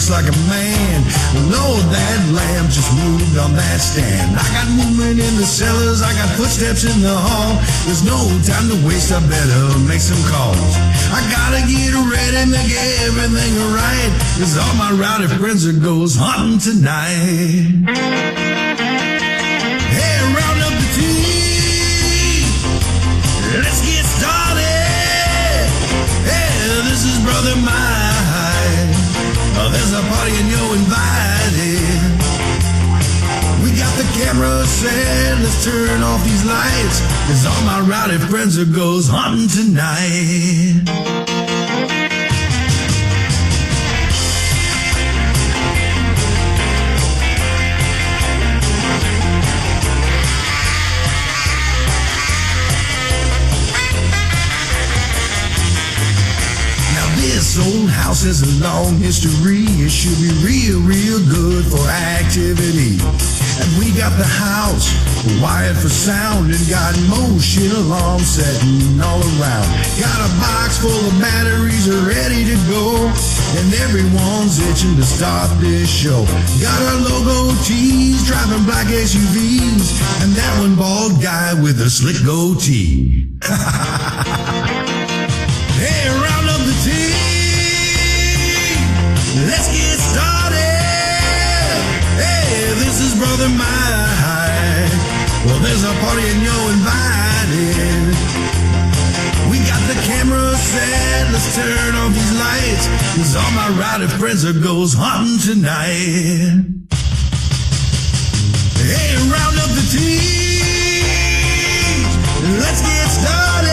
looks like a man. Lord, that lamb just moved on that stand. I got movement in the cellars, I got footsteps in the hall. There's no time to waste, I better make some calls. I gotta get ready, make everything right, 'cause all my rowdy friends are goes hunting tonight. Hey, round up the team, let's get started. Hey, this is Brother Mike. There's a party and you're invited. We got the camera set, let's turn off these lights, 'cause all my rowdy friends are goes hunting tonight. This old house has a long history. It should be real, real good for activity. And we got the house wired for sound and got motion alarms setting all around. Got a box full of batteries ready to go, and everyone's itching to start this show. Got our logo tees, driving black SUVs, and that one bald guy with a slick goatee. Hey, round up the team. Let's get started. Hey, this is Brother Mike. Well, there's a party and you're invited. We got the camera set, let's turn off these lights, 'cause all my rowdy friends are goes hunting tonight. Hey, round up the team. Let's get started.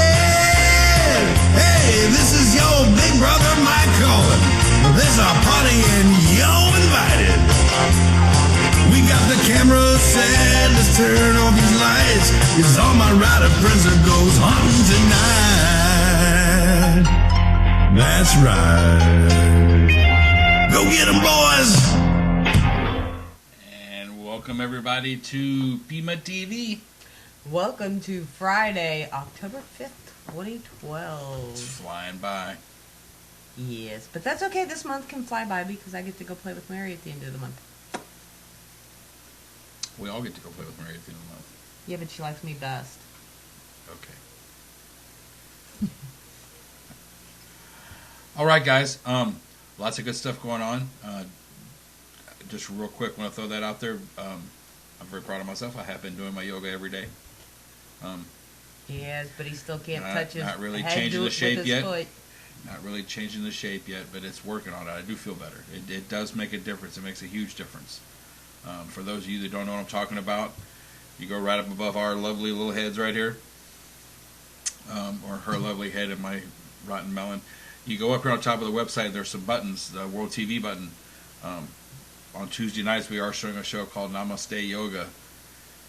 Hey, this is your big brother Mike calling. There's a party and you're invited. We got the camera set, let's turn off these lights, 'cause all my rider friends are goes hunting tonight. That's right. Go get 'em, boys. And welcome everybody to PEMA TV. Welcome to Friday, October 5th, 2012. It's flying by. Yes, but that's okay. This month can fly by because I get to go play with Mary at the end of the month. We all get to go play with Mary at the end of the month. Yeah, but she likes me best. Okay. All right, guys. Lots of good stuff going on. Just real quick, want to throw that out there. I'm very proud of myself. I have been doing my yoga every day. Yes, but he still can't touch his Not really head, changing do the it shape with his yet. foot. Not really changing the shape yet, but it's working on it. I do feel better. It does make a difference. It makes a huge difference. For those of you that don't know what I'm talking about, you go right up above our lovely little heads right here, or her lovely head and my rotten melon. You go up here on top of the website, there's some buttons, the World TV button. On Tuesday nights, we are showing a show called Namaste Yoga,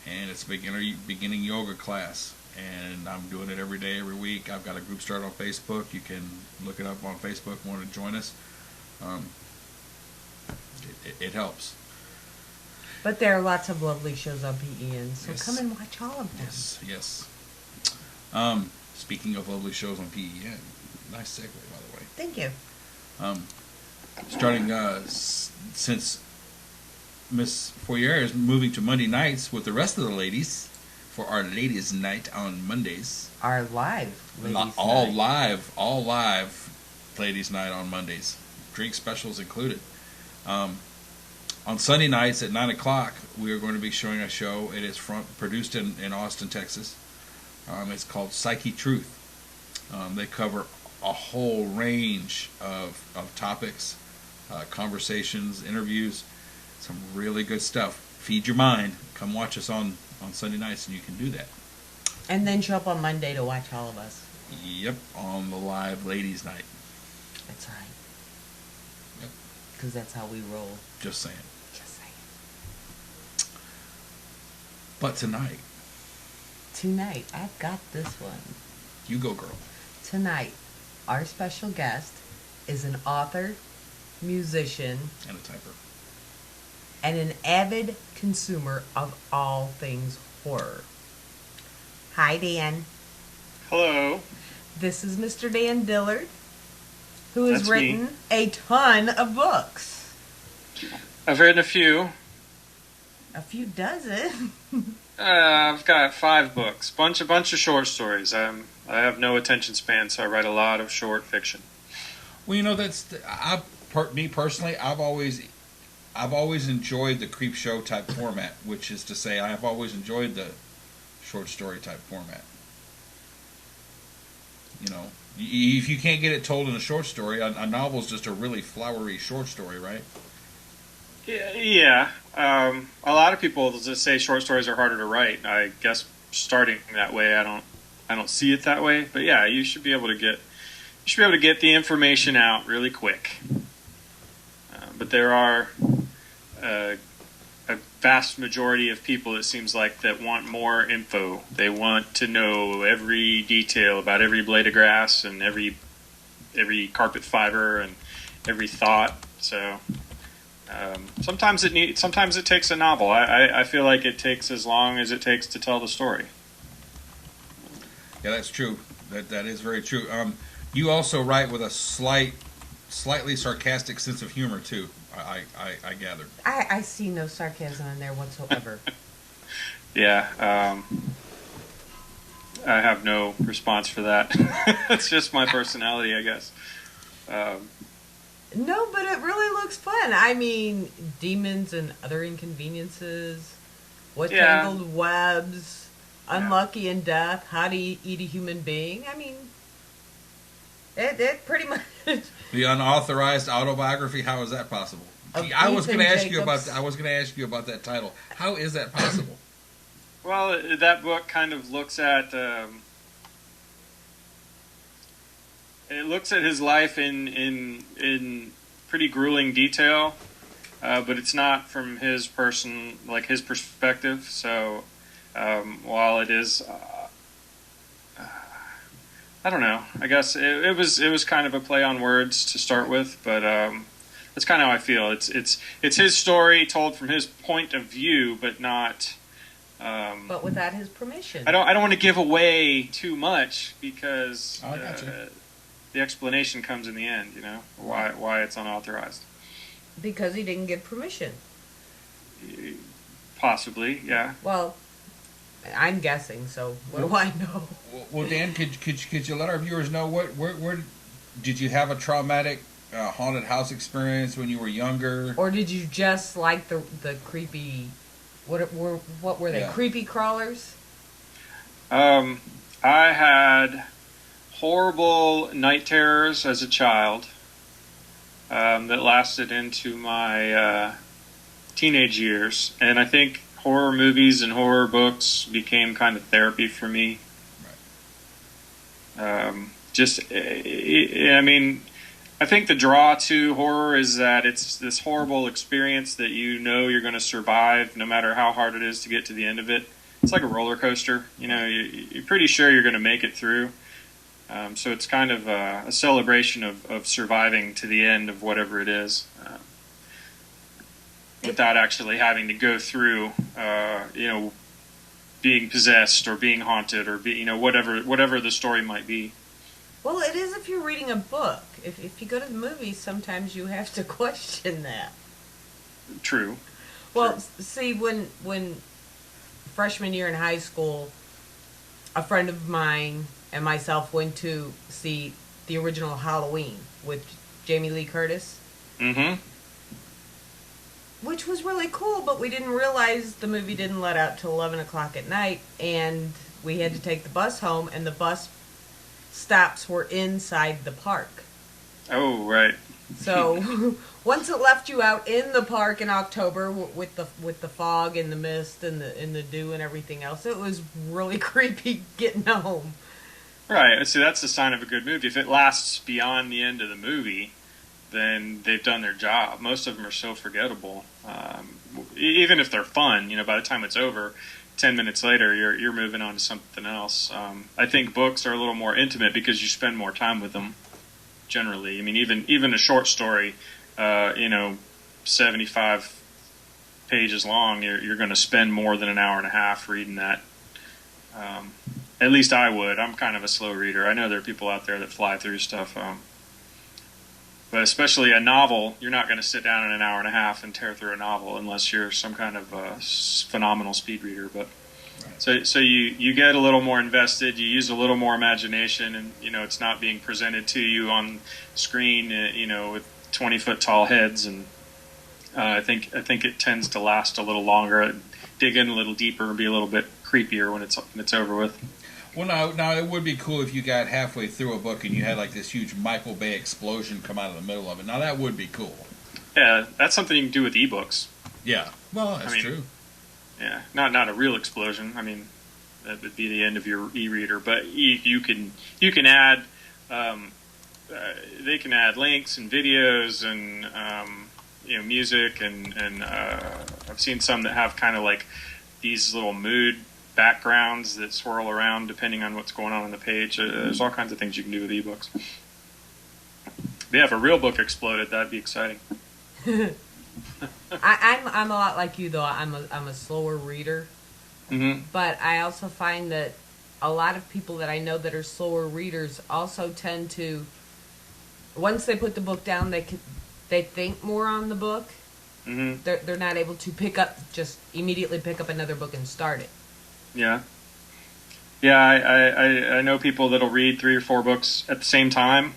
and it's a beginning yoga class. And I'm doing it every day, every week. I've got a group started on Facebook. You can look it up on Facebook if you want to join us. It helps. But there are lots of lovely shows on PEN, so Yes. come and watch all of them. Yes. Speaking of lovely shows on PEN, nice segue, by the way. Thank you. Starting since Miss Foyer is moving to Monday nights with the rest of the ladies for our ladies' night on Mondays. Our live ladies' all night. live ladies' night on Mondays. Drink specials included. On Sunday nights at 9 o'clock, we are going to be showing a show. It is produced in Austin, Texas. It's called Psyche Truth. They cover a whole range of topics, conversations, interviews, some really good stuff. Feed your mind. Come watch us on Sunday nights, and you can do that. And then show up on Monday to watch all of us. Yep, on the live ladies' night. That's right. Yep. Because that's how we roll. Just saying. Just saying. But tonight, I've got this one. you go, girl. Tonight, our special guest is an author, musician, And a typer. and an avid consumer of all things horror. Hi, Dan. Hello. This is Mr. Dan Dillard, who has That's me. written a ton of books. I've written a few. A few dozen. I've got 5 books, bunch of short stories. I have no attention span, so I write a lot of short fiction. Well, you know, me personally, I've always enjoyed the creep show type format, which is to say, I've always enjoyed the short story type format. You know, if you can't get it told in a short story, a novel's just a really flowery short story, right? Yeah. A lot of people just say short stories are harder to write. I guess starting that way, I don't see it that way. But yeah, you should be able to get the information out really quick. But there are a vast majority of people, it seems like, that want more info. They want to know every detail about every blade of grass and every carpet fiber and every thought. So sometimes it takes a novel. I feel like it takes as long as it takes to tell the story. Yeah, that's true. That is very true. You also write with a slightly sarcastic sense of humor too. I gathered. I see no sarcasm in there whatsoever. Yeah, I have no response for that. It's just my personality, I guess. No, but it really looks fun. I mean, demons and other inconveniences, tangled webs, unlucky in death, how to eat a human being. I mean, it pretty much. The unauthorized autobiography. How is that possible? I was going to ask you about that title. How is that possible? Well, that book kind of looks at his life in pretty grueling detail, but it's not from his perspective. So while it is, I don't know. I guess it was kind of a play on words to start with, but that's kind of how I feel. It's his story told from his point of view, but not. But without his permission. I don't want to give away too much because the explanation comes in the end. You know why it's unauthorized. Because he didn't get permission. Possibly, yeah. Well, I'm guessing. So what do I know? Well, Dan, could you let our viewers know where did you have a traumatic haunted house experience when you were younger, or did you just like the creepy? What were they? Yeah. Creepy crawlers? I had horrible night terrors as a child that lasted into my teenage years, and I think horror movies and horror books became kind of therapy for me. Right. I mean, I think the draw to horror is that it's this horrible experience that you know you're going to survive no matter how hard it is to get to the end of it. It's like a roller coaster. You know, you're pretty sure you're going to make it through. So it's kind of a celebration of surviving to the end of whatever it is. Without actually having to go through, being possessed or being haunted or whatever the story might be. Well, it is if you're reading a book. If you go to the movies, sometimes you have to question that. True. Well, see, when freshman year in high school, a friend of mine and myself went to see the original Halloween with Jamie Lee Curtis. Mm-hmm. Which was really cool, but we didn't realize the movie didn't let out till 11 o'clock at night, and we had to take the bus home, and the bus stops were inside the park. Oh, right. So once it left you out in the park in October with the fog and the mist and the dew and everything else, it was really creepy getting home. Right. See, that's the sign of a good movie. If it lasts beyond the end of the movie, then they've done their job. Most of them are so forgettable. Even if they're fun, by the time it's over, 10 minutes later, you're moving on to something else. I think books are a little more intimate because you spend more time with them. Generally, I mean, even a short story, 75 pages long, you're going to spend more than an hour and a half reading that. At least I would. I'm kind of a slow reader. I know there are people out there that fly through stuff. But especially a novel, you're not going to sit down in an hour and a half and tear through a novel unless you're some kind of phenomenal speed reader. But so you get a little more invested, you use a little more imagination, and it's not being presented to you on screen, with 20-foot tall heads, and I think it tends to last a little longer, dig in a little deeper, and be a little bit creepier when it's over with. Well, now it would be cool if you got halfway through a book and you had like this huge Michael Bay explosion come out of the middle of it. Now that would be cool. Yeah, that's something you can do with ebooks. Yeah, well, that's true. Yeah, not a real explosion. I mean, that would be the end of your e-reader. But you can add, they can add links and videos and music and I've seen some that have kind of like these little mood backgrounds that swirl around depending on what's going on the page. There's all kinds of things you can do with ebooks. Yeah, if a real book exploded, that'd be exciting. I'm a lot like you though. I'm a slower reader, but I also find that a lot of people that I know that are slower readers also tend to, once they put the book down, they think more on the book. They're not able to immediately pick up another book and start it. Yeah. I know people that'll read 3 or 4 books at the same time,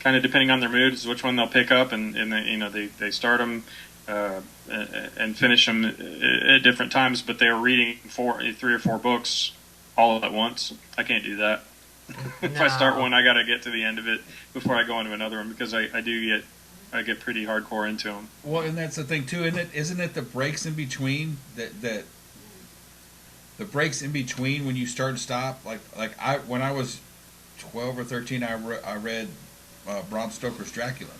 kind of depending on their mood, is which one they'll pick up, and they start them and finish them at different times. But they're reading 3 or 4 books all at once. I can't do that. If I start one, I got to get to the end of it before I go into another one, because I get pretty hardcore into them. Well, and that's the thing too, isn't it the breaks in between that the breaks in between when you start and stop, when I was 12 or 13, I read Bram Stoker's Dracula,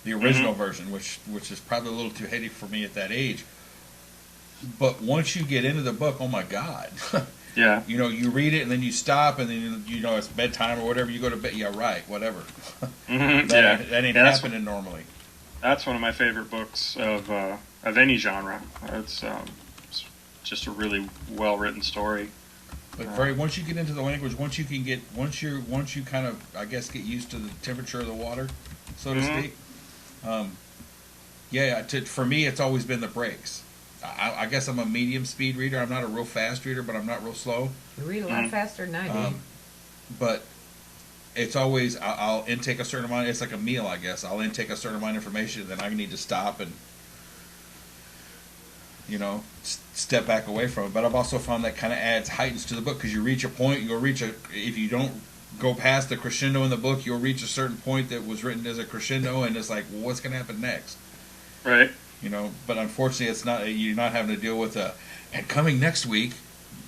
the original version, which is probably a little too heady for me at that age. But once you get into the book, oh my God, yeah, you read it and then you stop and then it's bedtime or whatever, you go to bed. Yeah, right, whatever. That ain't happening normally. That's one of my favorite books of any genre. It's just a really well written story. But once you get into the language, once you kind of, I guess, get used to the temperature of the water, so to speak. For me, it's always been the breaks. I guess I'm a medium speed reader. I'm not a real fast reader, but I'm not real slow. You read a lot faster than I do. But it's always, I'll intake a certain amount. It's like a meal, I guess. I'll intake a certain amount of information, then I need to stop and step back away from it. But I've also found that kind of heightens to the book, because you reach a point, if you don't go past the crescendo in the book, you'll reach a certain point that was written as a crescendo, and it's like, well, what's going to happen next? Right. But unfortunately, it's not. You're not having to deal with and coming next week.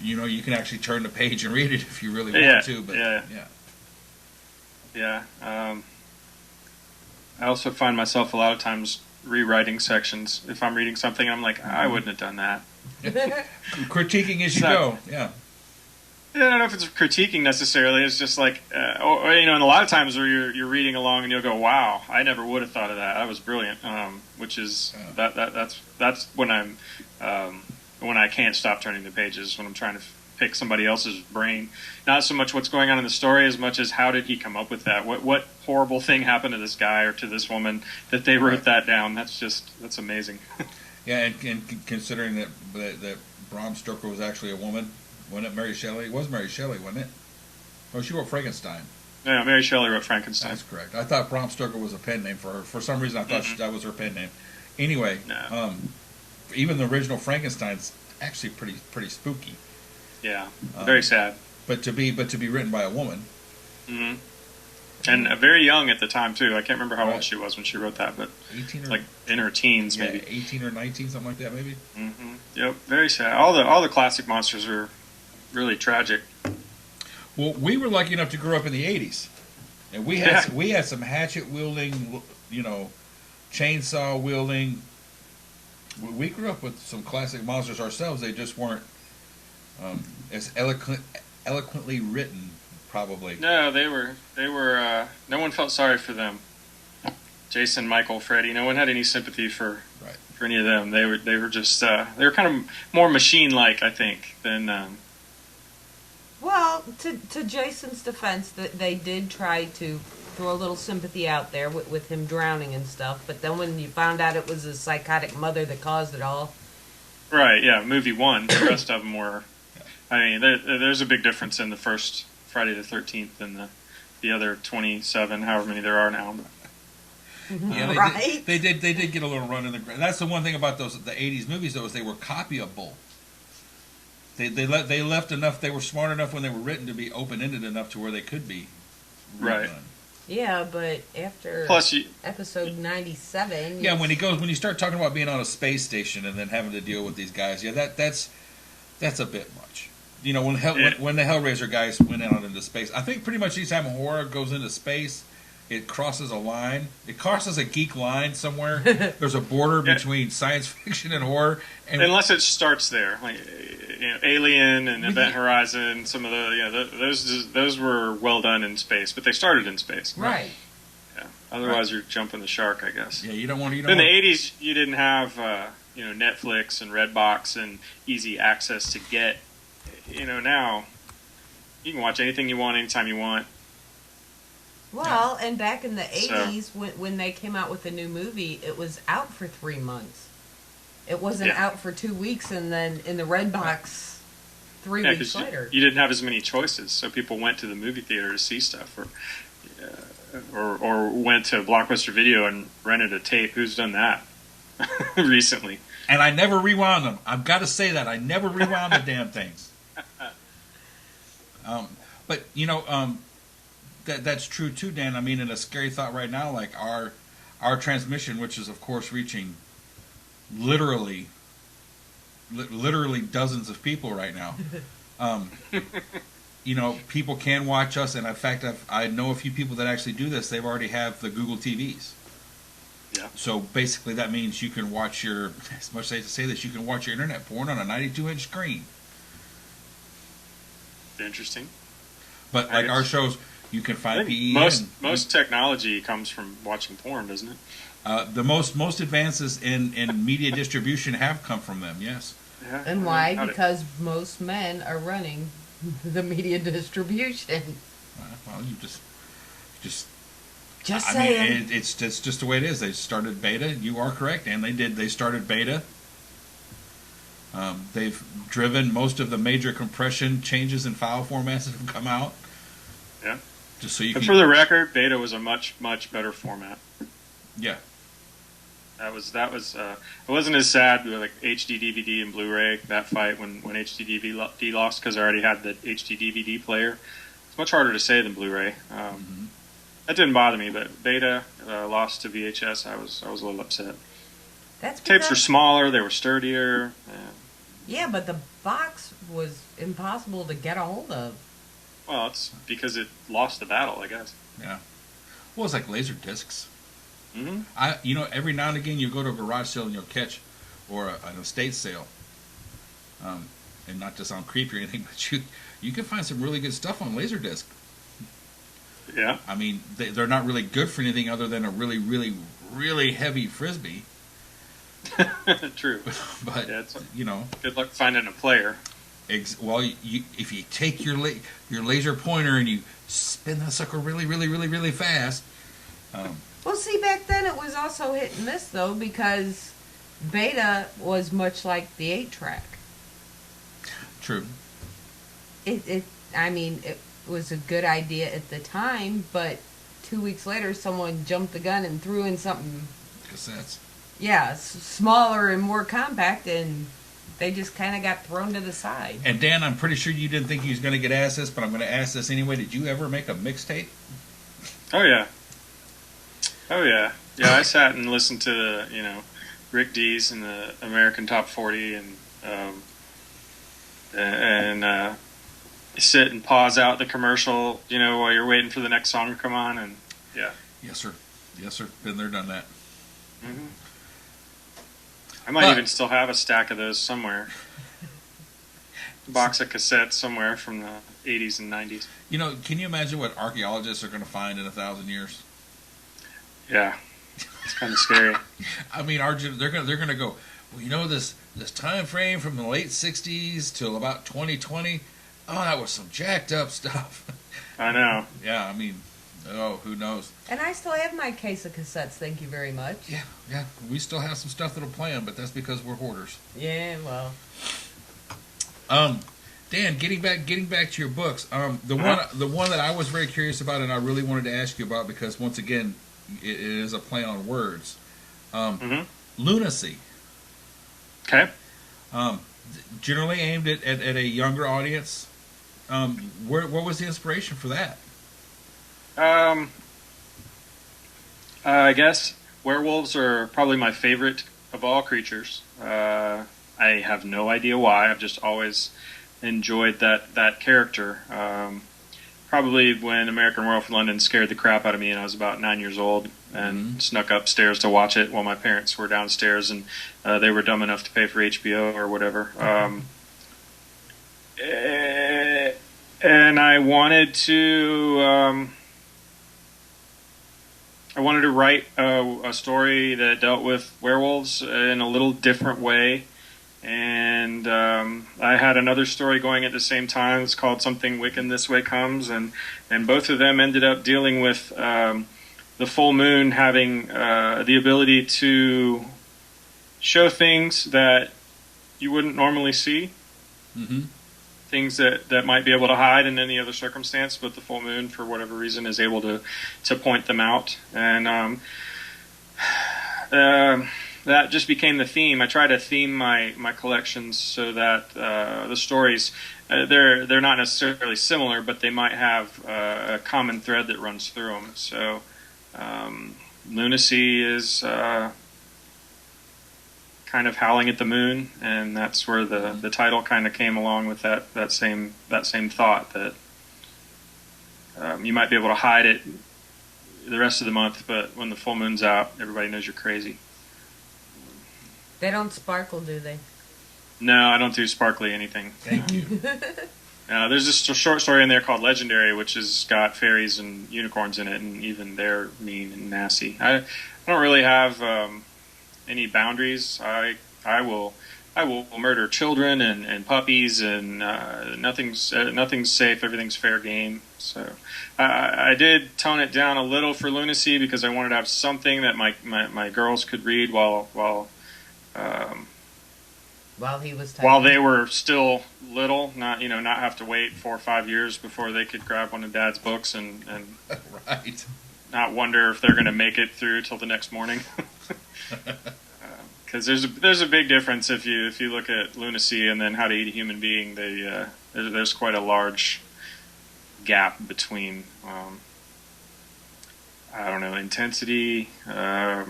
You can actually turn the page and read it if you really want to. But yeah. I also find myself a lot of times rewriting sections if I'm reading something. I'm like, I wouldn't have done that. Critiquing as you go. Yeah. I don't know if it's critiquing necessarily. It's just like, and a lot of times where you're reading along and you'll go, "Wow, I never would have thought of that. That was brilliant." Which is that's when when I can't stop turning the pages, when I'm trying to pick somebody else's brain. Not so much what's going on in the story as much as how did he come up with that? What horrible thing happened to this guy or to this woman that they wrote that down? That's amazing. Yeah, and considering that Bram Stoker was actually a woman. Wasn't it Mary Shelley? It was Mary Shelley, wasn't it? Oh, she wrote Frankenstein. Yeah, Mary Shelley wrote Frankenstein. That's correct. I thought Bram Stoker was a pen name for her. For some reason, I thought that was her pen name. Anyway, even the original Frankenstein's actually pretty spooky. Yeah, very sad. But to be written by a woman. Mm-hmm. And very young at the time too. I can't remember how old she was when she wrote that, but 18 like in her teens, maybe 18 or 19, something like that, maybe. Mm-hmm. Yep, very sad. All the classic monsters are really tragic. Well, we were lucky enough to grow up in the 80s, and we had some hatchet wielding, chainsaw wielding. We grew up with some classic monsters ourselves. They just weren't as eloquently written, probably. No, they were. No one felt sorry for them. Jason, Michael, Freddy. No one had any sympathy for any of them. They were just they were kind of more machine-like, I think, than. Well, to Jason's defense, that they did try to throw a little sympathy out there with him drowning and stuff. But then when you found out it was his psychotic mother that caused it all. Right, yeah, movie 1. The rest of them were... I mean, there's a big difference in the first Friday the 13th and the other 27, however many there are now. Yeah, they did get a little run in the ground. That's the one thing about the 80s movies, though, is they were copyable. They left enough. They were smart enough when they were written to be open ended enough to where they could be redone. Right. Yeah, but after episode 97, when you start talking about being on a space station and then having to deal with these guys, that's a bit much. You know, when the Hellraiser guys went out into space, I think pretty much each time horror goes into space, it crosses a line. It crosses a geek line somewhere. There's a border between science fiction and horror. And unless it starts there, like Alien and Event Horizon, some of those were well done in space, but they started in space. Right. Yeah. Otherwise, you're jumping the shark, I guess. Yeah, you don't want to. In the 80s, you didn't have Netflix and Redbox and easy access to get. Now you can watch anything you want anytime you want. Well, and back in the 80s, when they came out with a new movie, it was out for 3 months. It wasn't out for 2 weeks, and then in the red box 3 weeks later. You didn't have as many choices, so people went to the movie theater to see stuff, or went to Blockbuster Video and rented a tape. Who's done that recently? And I never rewound them. I've got to say that. I never rewound the damn things. But, that's true too, Dan. I mean, and a scary thought right now, like our transmission, which is of course reaching literally dozens of people right now. People can watch us, and in fact, I know a few people that actually do this. They've already have the Google TVs. Yeah. So basically, that means you can watch as much as I hate to say this, you can watch your internet porn on a 92-inch screen. Interesting. But like our shows, you can find PE. Most technology comes from watching porn, doesn't it? The most advances in media distribution have come from them. Yes. Yeah. And why? Because most men are running the media distribution. Well, you just saying. Mean, it's just the way it is. They started beta. You are correct, and they started beta. They've driven most of the major compression changes in file formats that have come out. Yeah. Just so you but for the record, beta was a much much better format. Yeah. That was it wasn't as sad with like HD DVD and Blu-ray, that fight when HD DVD lost, because I already had the HD DVD player. It's much harder to say than Blu-ray. That didn't bother me, but beta lost to VHS. I was a little upset. Tapes were smaller, they were sturdier. Yeah, but the box was impossible to get a hold of. Well, it's because it lost the battle, I guess. Yeah. Well, it's like laser discs. Mm-hmm. Every now and again you go to a garage sale and you'll catch, or an estate sale, and not to sound creepy or anything, but you can find some really good stuff on Laserdisc. Yeah. I mean, they're not really good for anything other than a really, really, really heavy Frisbee. True. But, good luck finding a player. If you take your laser pointer and you spin that sucker really, really, really, really fast. Well, see, back then it was also hit and miss, though, because beta was much like the 8-track. True. It was a good idea at the time, but 2 weeks later, someone jumped the gun and threw in something. Cassettes. Yeah, smaller and more compact, and they just kind of got thrown to the side. And Dan, I'm pretty sure you didn't think you was going to get asked this, but I'm going to ask this anyway. Did you ever make a mixtape? Oh yeah. Yeah, I sat and listened to the, Rick Dees and the American Top 40 and sit and pause out the commercial, while you're waiting for the next song to come on, and yeah. Yes, sir. Been there, done that. Mm-hmm. I might even still have a stack of those somewhere. Box of cassettes somewhere from the 80s and 90s. Can you imagine what archaeologists are going to find in 1,000 years? Yeah, it's kind of scary. I mean, they're going to go, well, this time frame from the late 60s till about 2020, oh, that was some jacked up stuff. I know. Yeah, I mean, Oh, who knows? And I still have my case of cassettes, thank you very much. Yeah. We still have some stuff that'll play them, but that's because we're hoarders. Yeah, well. Dan, getting back to your books. The one that I was very curious about, and I really wanted to ask you about, because once again, it is a play on words. Lunacy. Okay. Generally aimed at a younger audience. What was the inspiration for that? I guess werewolves are probably my favorite of all creatures. I have no idea why. I've just always enjoyed that character. Probably when American Werewolf in London scared the crap out of me, and I was about 9 years old, and snuck upstairs to watch it while my parents were downstairs, and they were dumb enough to pay for HBO or whatever. And I wanted to write a story that dealt with werewolves in a little different way. And I had another story going at the same time. It's called Something Wiccan This Way Comes, and both of them ended up dealing with the full moon having the ability to show things that you wouldn't normally see. Things that might be able to hide in any other circumstance, but the full moon, for whatever reason, is able to point them out. And that just became the theme. I try to theme my collections so that the stories, they're not necessarily similar, but they might have a common thread that runs through them. So Lunacy is kind of howling at the moon, and that's where the title kind of came along with that same thought, that you might be able to hide it the rest of the month, but when the full moon's out, everybody knows you're crazy. They don't sparkle, do they? No, I don't do sparkly anything. Thank you. There's this short story in there called Legendary, which has got fairies and unicorns in it, and even they're mean and nasty. I don't really have any boundaries. I will murder children and puppies, and nothing's safe. Everything's fair game. So I did tone it down a little for Lunacy because I wanted to have something that my girls could read while he was typing. While they were still little, not have to wait 4 or 5 years before they could grab one of Dad's books and right. Not wonder if they're going to make it through till the next morning. Because there's a big difference if you look at Lunacy and then How to Eat a Human Being. There's quite a large gap between I don't know, intensity. I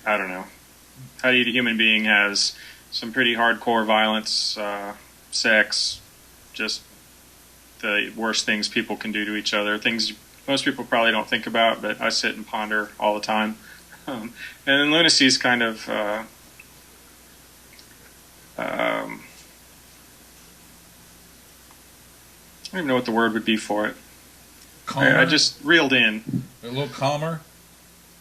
don't know. How to Eat a Human Being has some pretty hardcore violence, sex, just the worst things people can do to each other. Things most people probably don't think about, but I sit and ponder all the time. And then Lunacy's kind of I don't even know what the word would be for it. I just reeled in. A little calmer.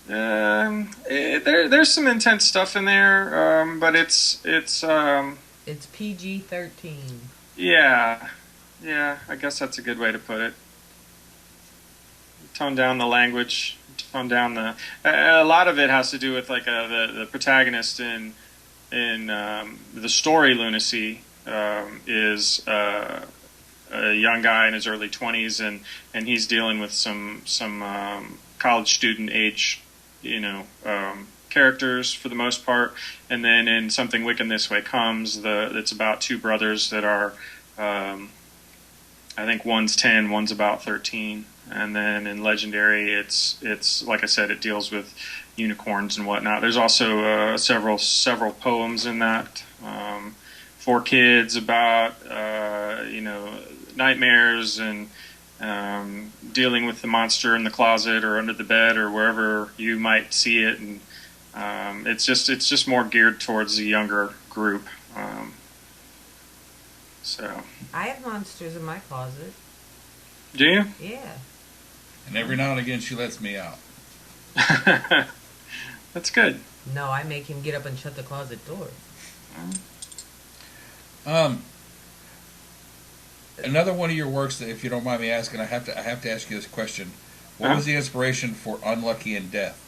There's some intense stuff in there, but it's PG-13. Yeah, I guess that's a good way to put it. Tone down the language, tone down a lot of it has to do with like the protagonist in the story Lunacy is a young guy in his early 20s, and he's dealing with some college student age characters for the most part. And then in Something Wiccan This Way Comes, it's about two brothers that are I think one's 10, one's about 13. And then in Legendary, it's like I said, it deals with unicorns and whatnot. There's also several poems in that for kids about nightmares and dealing with the monster in the closet or under the bed or wherever you might see it, and it's just more geared towards the younger group. So I have monsters in my closet. Do you? Yeah. And every now and again she lets me out. That's good. No, I make him get up and shut the closet door. Another one of your works, that, if you don't mind me asking, I have to ask you this question. What was the inspiration for Unlucky in Death?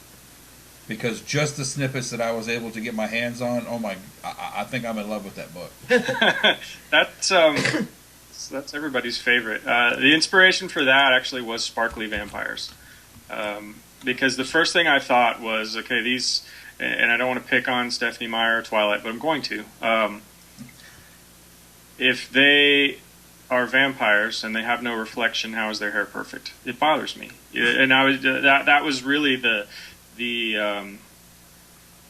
Because just the snippets that I was able to get my hands on, I think I'm in love with that book. That's everybody's favorite. The inspiration for that actually was sparkly vampires. Because the first thing I thought was, okay, these, and I don't want to pick on Stephanie Meyer or Twilight, but I'm going to. If they are vampires and they have no reflection, how is their hair perfect? It bothers me. And that was really the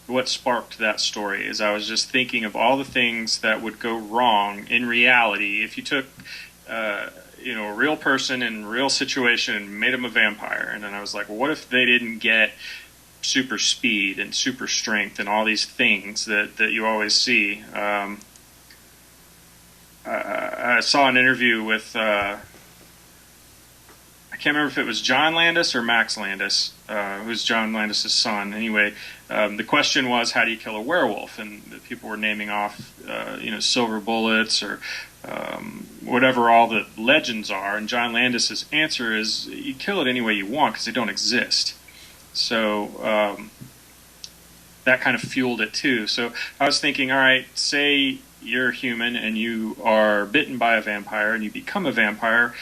what sparked that story. Is I was just thinking of all the things that would go wrong in reality if you took a real person in a real situation and made them a vampire. And then I was like, well, what if they didn't get super speed and super strength and all these things that you always see? I saw an interview with I can't remember if it was John Landis or Max Landis, who's John Landis' son. Anyway, the question was, how do you kill a werewolf? And the people were naming off, silver bullets or whatever all the legends are. And John Landis' answer is, you kill it any way you want because they don't exist. So that kind of fueled it too. So I was thinking, all right, say you're human and you are bitten by a vampire and you become a vampire.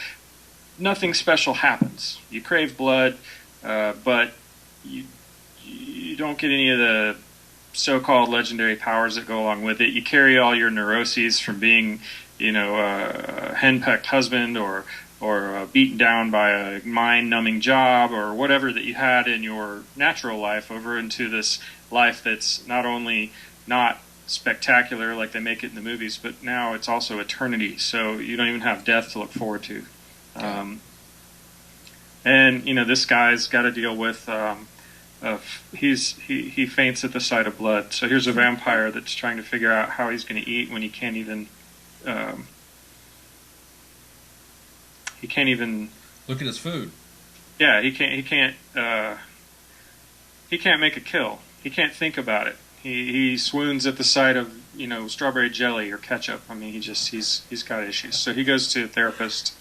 Nothing special happens. You crave blood, but you don't get any of the so-called legendary powers that go along with it. You carry all your neuroses from being, a henpecked husband or beaten down by a mind-numbing job or whatever that you had in your natural life over into this life that's not only not spectacular like they make it in the movies, but now it's also eternity. So you don't even have death to look forward to. And this guy's got to deal with he faints at the sight of blood. So here's a vampire that's trying to figure out how he's going to eat when he can't even look at his food. Yeah, he can't make a kill. He can't think about it. He swoons at the sight of strawberry jelly or ketchup. I mean, he's got issues. So he goes to a therapist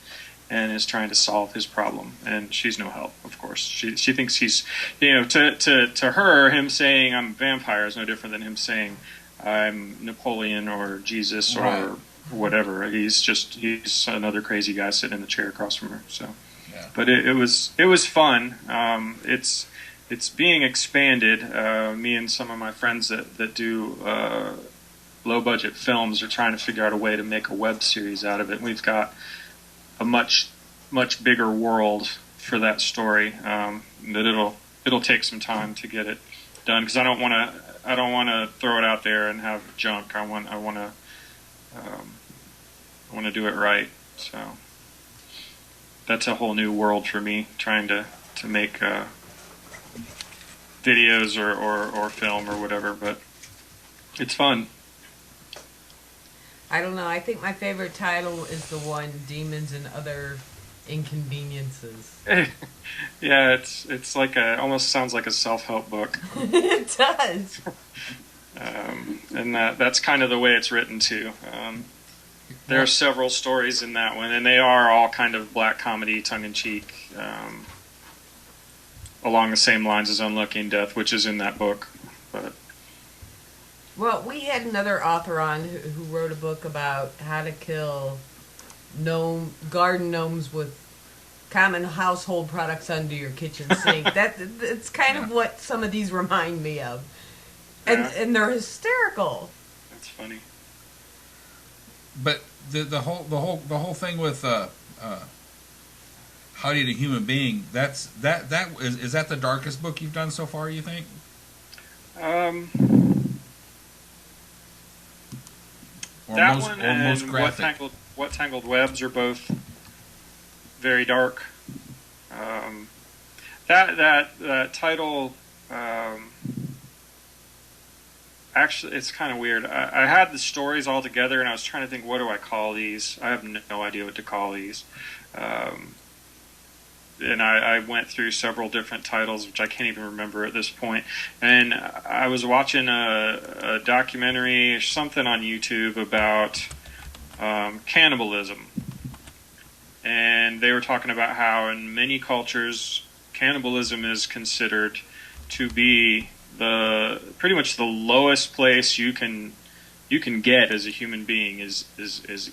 and is trying to solve his problem, and she's no help, of course. She thinks he's, to her, him saying I'm a vampire is no different than him saying I'm Napoleon or Jesus or whatever. He's another crazy guy sitting in the chair across from her. So, yeah. But it was fun. It's being expanded. Me and some of my friends that do low budget films are trying to figure out a way to make a web series out of it. We've got a much bigger world for that story. That it'll take some time to get it done, because I don't want to throw it out there and have junk. I want to do it right. So that's a whole new world for me, trying to make videos or film or whatever, but it's fun. I don't know. I think my favorite title is the one, Demons and Other Inconveniences. Yeah, it's like almost sounds like a self-help book. It does. And that's kind of the way it's written too. There are several stories in that one, and they are all kind of black comedy, tongue-in-cheek, along the same lines as Unlucky in Death, which is in that book. But well, we had another author on who wrote a book about how to kill garden gnomes with common household products under your kitchen sink. It's kind of what some of these remind me of, and they're hysterical. That's funny. But the whole thing with How to Eat a Human Being, is that the darkest book you've done so far, you think? That one and What Tangled Webs are both very dark. That title, actually, it's kind of weird. I had the stories all together, and I was trying to think, what do I call these? I have no idea what to call these. And I went through several different titles, which I can't even remember at this point. And I was watching a documentary or something on YouTube about cannibalism. and they were talking about how in many cultures cannibalism is considered to be the pretty much the lowest place you can get as a human being is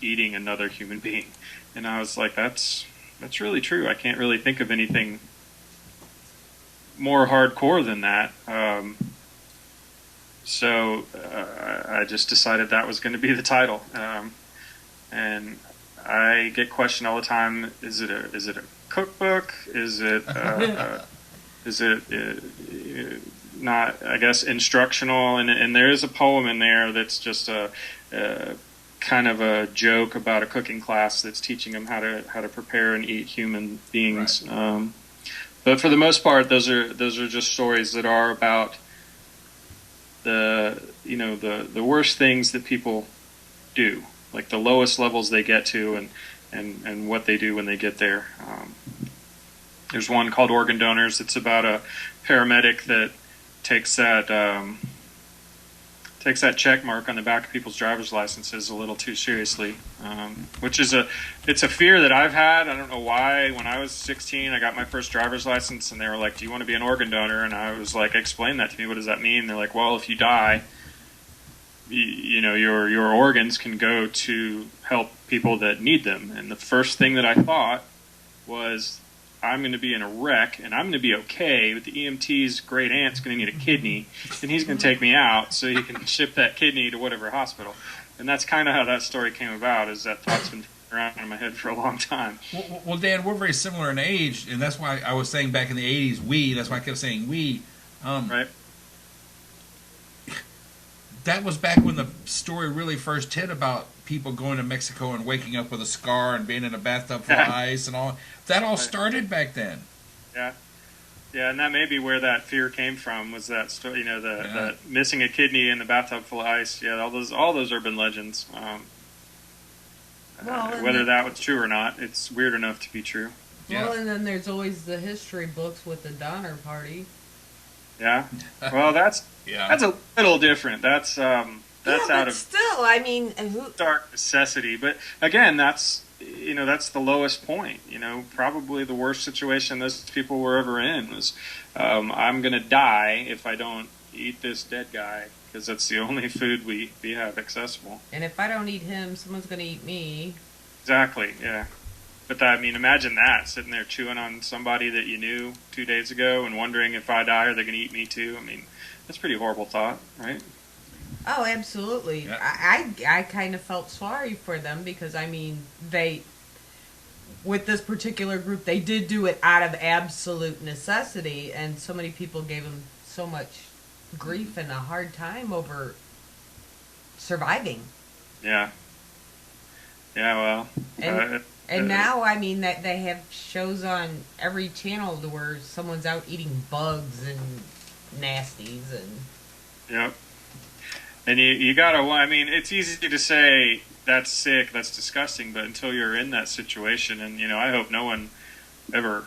eating another human being. And I was like, that's really true. I can't really think of anything more hardcore than that. So I just decided that was going to be the title. And I get questioned all the time: is it a cookbook? Is it not? I guess instructional. And there is a poem in there that's just a kind of a joke about a cooking class that's teaching them how to prepare and eat human beings. Right. But for the most part, those are just stories that are about the worst things that people do, like the lowest levels they get to, and what they do when they get there. There's one called Organ Donors. It's about a paramedic that takes that check mark on the back of people's driver's licenses a little too seriously, which is it's a fear that I've had. I don't know why. When I was 16, I got my first driver's license, and they were like, "Do you want to be an organ donor?" And I was like, "Explain that to me. What does that mean?" They're like, "Well, if you die, your organs can go to help people that need them." And the first thing that I thought was, I'm going to be in a wreck, and I'm going to be okay, but the EMT's great aunt's going to need a kidney, and he's going to take me out so he can ship that kidney to whatever hospital. And that's kind of how that story came about, is that thought's been around in my head for a long time. Well, Dan, we're very similar in age, and that's why I was saying back in the 80s, that's why I kept saying we. Right. That was back when the story really first hit about people going to Mexico and waking up with a scar and being in a bathtub full of ice and all. That all started back then. Yeah, and that may be where that fear came from. Was that story? The missing a kidney in the bathtub full of ice. Yeah, all those urban legends. Whether that was true or not, it's weird enough to be true. Well, and then there's always the history books with the Donner Party. Yeah. Well, that's a little different. That's out of still, I mean, dark necessity. But again, that's the lowest point. Probably the worst situation those people were ever in was, I'm gonna die if I don't eat this dead guy, because that's the only food we have accessible. And if I don't eat him, someone's gonna eat me. Exactly. Yeah. But imagine that, sitting there chewing on somebody that you knew 2 days ago and wondering, if I die, are they going to eat me too? I mean, that's a pretty horrible thought, right? Oh, absolutely. Yeah. I kind of felt sorry for them because, I mean, with this particular group, they did do it out of absolute necessity, and so many people gave them so much grief and a hard time over surviving. Yeah. Yeah, well... And now, I mean, that they have shows on every channel to where someone's out eating bugs and nasties and... Yep. And you gotta... I mean, it's easy to say, that's sick, that's disgusting, but until you're in that situation, and, I hope no one ever,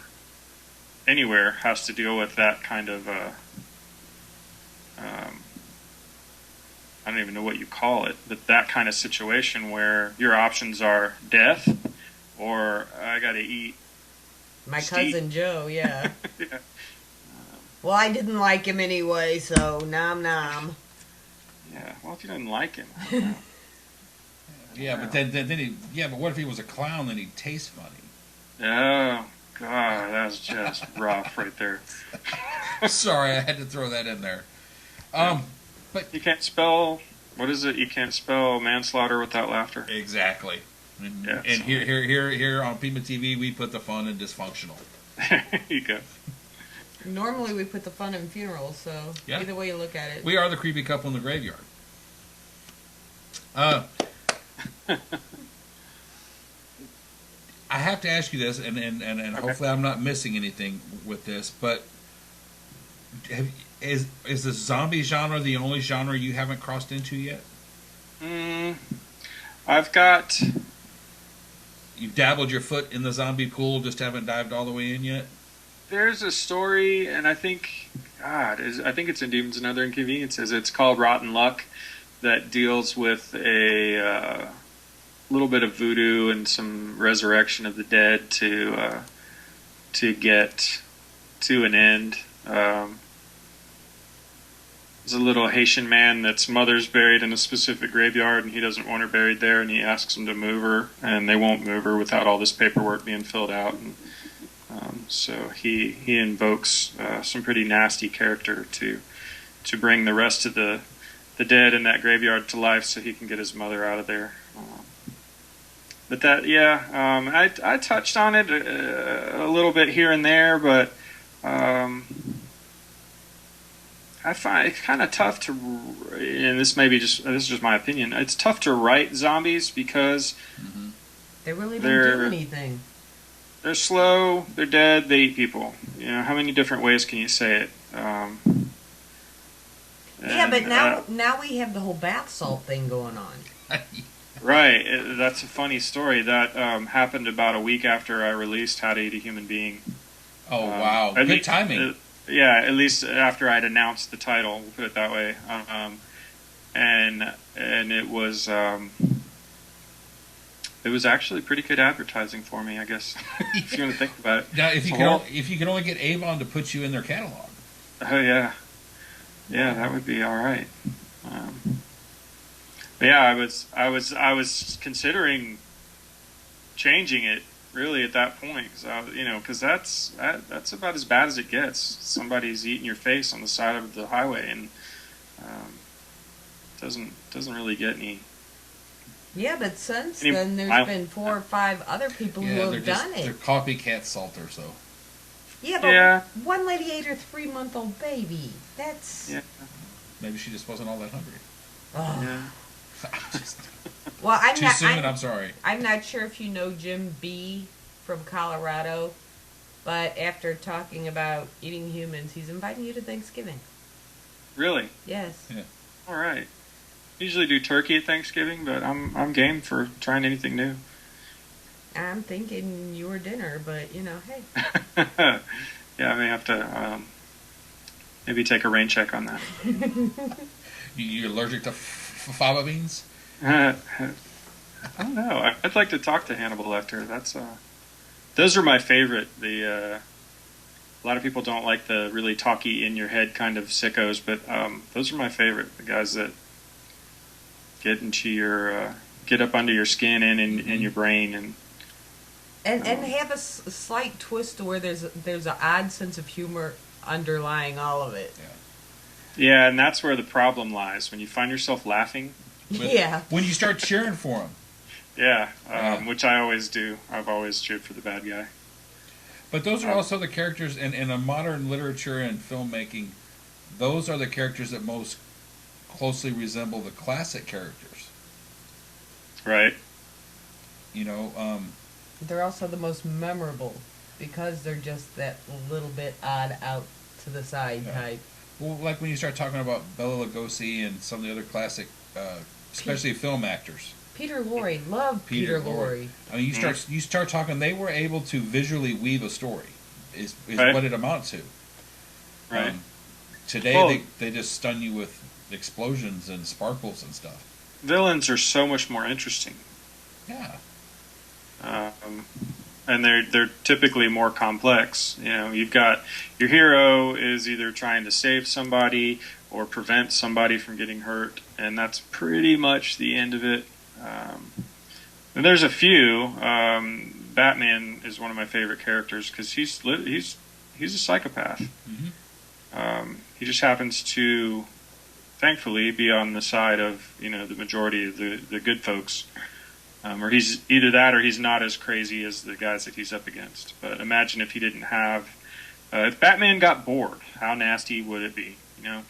anywhere, has to deal with that kind of... I don't even know what you call it, but that kind of situation where your options are death, or I gotta eat my Steve. Cousin Joe, yeah. Yeah. Well, I didn't like him anyway, so nom nom. Yeah, well, if you didn't like him. Yeah, but then he... Yeah, but what if he was a clown and he tastes funny? Oh, God, that's just rough right there. Sorry, I had to throw that in there. But you can't spell... What is it? You can't spell manslaughter without laughter. Exactly. Yeah, and here on PEMA TV, we put the fun in dysfunctional. There you go. Normally we put the fun in funerals, so either way you look at it. We are the creepy couple in the graveyard. I have to ask you this, and okay. Hopefully I'm not missing anything with this, but is the zombie genre the only genre you haven't crossed into yet? I've got... You've dabbled your foot in the zombie pool, just haven't dived all the way in yet? There's a story, and I think it's in Demons and Other Inconveniences. It's called Rotten Luck, that deals with a little bit of voodoo and some resurrection of the dead to get to an end. There's a little Haitian man that's mother's buried in a specific graveyard, and he doesn't want her buried there, and he asks them to move her, and they won't move her without all this paperwork being filled out. And so he invokes some pretty nasty character to bring the rest of the dead in that graveyard to life, so he can get his mother out of there. But that, I touched on it a little bit here and there, but I find it kind of tough to, and this is just my opinion, it's tough to write zombies because they really don't do anything. They're slow, they're dead, they eat people. You know, how many different ways can you say it? But now we have the whole bath salt thing going on. Right, that's a funny story. That happened about a week after I released How to Eat a Human Being. Oh, wow. Good timing. At least after I'd announced the title, we'll put it that way. And it was actually pretty good advertising for me, I guess, if you want to think about it. Now, if you could only get Avon to put you in their catalog. Oh, yeah. Yeah, that would be all right. I was considering changing it really at that point, because that's about as bad as it gets. Somebody's eating your face on the side of the highway, and doesn't really get any. Yeah, but since then there's been 4 or 5 other people who have done it. They're copycat salter, so. Yeah, but one lady ate her 3-month-old baby. That's. Yeah. Maybe she just wasn't all that hungry. Oh. Yeah. Well, I'm sorry. I'm not sure if you know Jim B. from Colorado, but after talking about eating humans, he's inviting you to Thanksgiving. Really? Yes. Yeah. All right. Usually do turkey at Thanksgiving, but I'm game for trying anything new. I'm thinking your dinner, but hey. Yeah, I may have to maybe take a rain check on that. You're allergic to fava beans? I don't know. I'd like to talk to Hannibal Lecter. Those are my favorite. A lot of people don't like the really talky, in your head kind of sickos, but those are my favorite. The guys that get into your get up under your skin and in your brain and have a slight twist to where there's an odd sense of humor underlying all of it. Yeah, and that's where the problem lies, when you find yourself laughing. When you start cheering for him. Yeah, which I always do. I've always cheered for the bad guy. But those are also the characters in a modern literature and filmmaking. Those are the characters that most closely resemble the classic characters. Right. They're also the most memorable because they're just that little bit odd out to the side type. Well, like when you start talking about Bela Lugosi and some of the other classic, especially film actors. Peter Lorre, love Peter Lorre. I mean, you start talking. They were able to visually weave a story. Is what it amounts to. Right. Today they just stun you with explosions and sparkles and stuff. Villains are so much more interesting. Yeah. And they're typically more complex. You've got your hero is either trying to save somebody or prevent somebody from getting hurt, and that's pretty much the end of it. And there's a few. Batman is one of my favorite characters because he's a psychopath. Mm-hmm. He just happens to, thankfully, be on the side of the majority of the good folks. Or he's either that or he's not as crazy as the guys that he's up against. But imagine if he didn't have... if Batman got bored, how nasty would it be, He's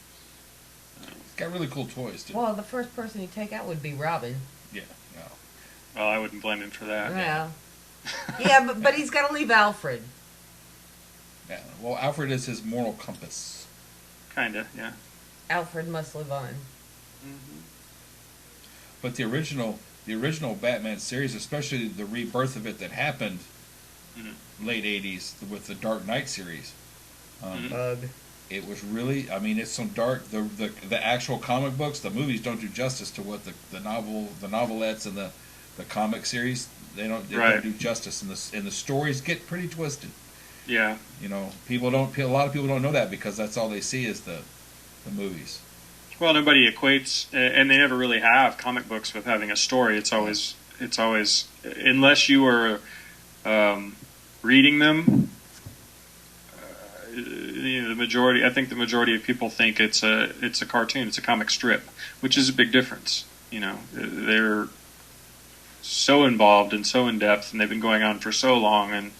got really cool toys, too. Well, the first person he'd take out would be Robin. Yeah. Well, I wouldn't blame him for that. Yeah. Yeah, but he's got to leave Alfred. Yeah. Well, Alfred is his moral compass. Kinda, yeah. Alfred must live on. Mm-hmm. But the original Batman series, especially the rebirth of it that happened late 80s with the Dark Knight series. It was really, it's some dark, the actual comic books, the movies don't do justice to what the novelettes and the the comic series, they don't do justice, and the stories get pretty twisted. Yeah. You know, a lot of people don't know that because that's all they see is the movies. Well, nobody equates, and they never really have comic books with having a story. It's always unless you are reading them. I think the majority of people think it's a cartoon, it's a comic strip, which is a big difference. You know, they're so involved and so in depth, and they've been going on for so long, and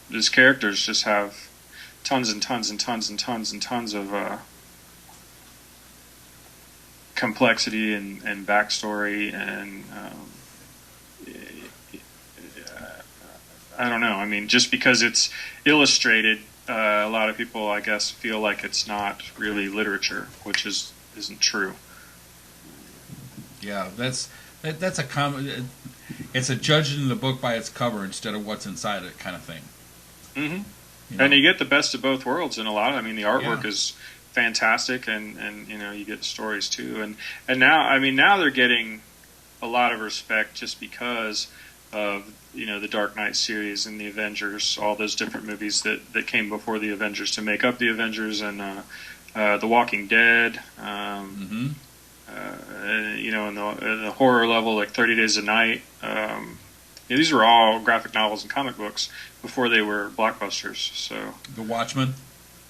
these characters just have tons and tons and tons and tons and tons of complexity and backstory, and I don't know. I mean, just because it's illustrated, a lot of people, I guess, feel like it's not really literature, which isn't true. Yeah, that's a common. It's a judging the book by its cover instead of what's inside it, kind of thing. Mm-hmm. You know? And you get the best of both worlds in a lot. I mean, the artwork is fantastic, and you know, you get stories too. And now they're getting a lot of respect just because of, you know, the Dark Knight series and the Avengers, all those different movies that came before the Avengers to make up the Avengers, and The Walking Dead. You know, in the horror level, like 30 Days a Night. These were all graphic novels and comic books before they were blockbusters. So The Watchmen.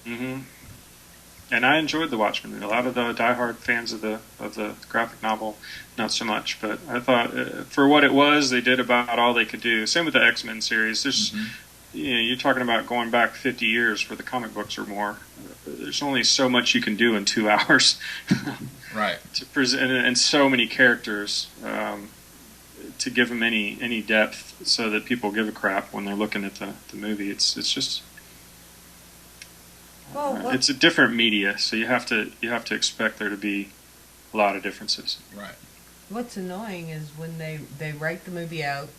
Mm-hmm. And I enjoyed The Watchmen. A lot of the diehard fans of the graphic novel, not so much. But I thought, for what it was, they did about all they could do. Same with the X-Men series. There's, you know, you're talking about going back 50 years where the comic books are more. There's only so much you can do in 2 hours. Right. To present, and so many characters, to give them any depth, so that people give a crap when they're looking at the movie. It's just. It's a different media, so you have to expect there to be a lot of differences. Right. What's annoying is when they write the movie out,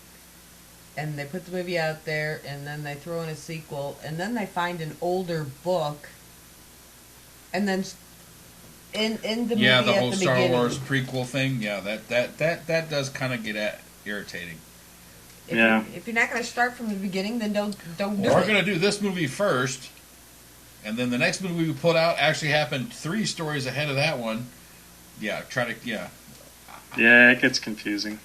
and they put the movie out there, and then they throw in a sequel, and then they find an older book, and then in the movie the at whole the Star beginning, Wars prequel thing. Yeah, that does kind of get irritating. If you're not going to start from the beginning, then don't do it. We're going to do this movie first. And then the next movie we put out actually happened 3 stories ahead of that one. Yeah, Yeah, it gets confusing.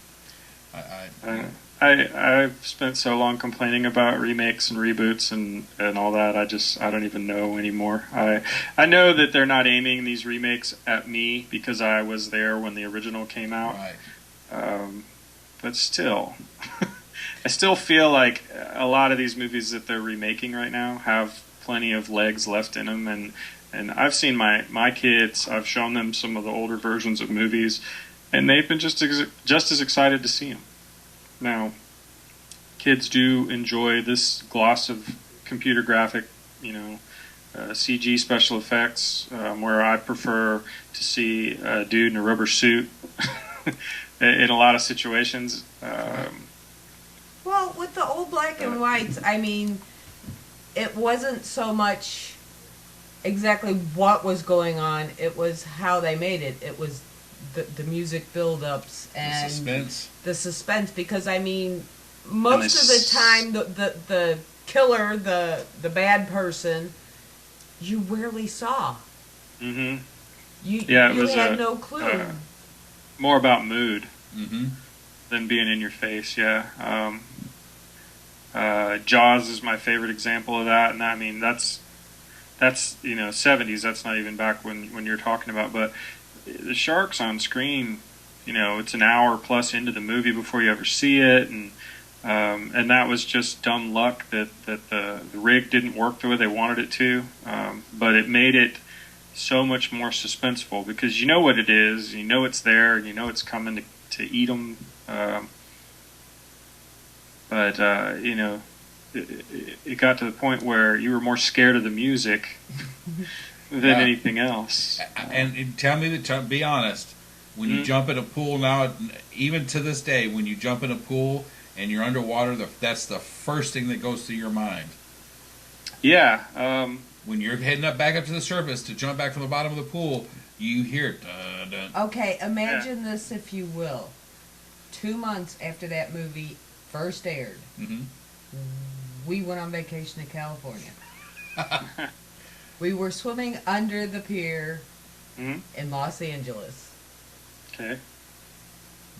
I've spent so long complaining about remakes and reboots and all that. I don't even know anymore. I know that they're not aiming these remakes at me because I was there when the original came out. Right. But still, I still feel like a lot of these movies that they're remaking right now have plenty of legs left in them, and I've seen my kids. I've shown them some of the older versions of movies, and they've been just as excited to see them. Now, kids do enjoy this gloss of computer graphic, you know, CG special effects, where I prefer to see a dude in a rubber suit in a lot of situations. Well, with the old black and whites, I mean, it wasn't so much exactly what was going on, it was how they made it. It was the music build-ups and the suspense, because I mean, most of the time the killer, the bad person, you rarely saw. Mm-hmm. You had no clue. More about mood Mm-hmm. than being in your face. Yeah. Jaws is my favorite example of that, and I mean that's 70s. That's not even back when you're talking about. But the sharks on screen, you know, it's an hour plus into the movie before you ever see it, and that was just dumb luck that the rig didn't work the way they wanted it to. But it made it so much more suspenseful because you know what it is, you know it's there, and you know it's coming to eat them. But you know, it got to the point where you were more scared of the music than anything else. And tell me be honest, when you jump in a pool now, even to this day, when you jump in a pool and you're underwater, that's the first thing that goes through your mind. Yeah. When you're heading back up to the surface to jump back from the bottom of the pool, you hear dun, dun. Okay, imagine this, if you will. 2 months after that movie first aired, we went on vacation to California. We were swimming under the pier in Los Angeles. Okay.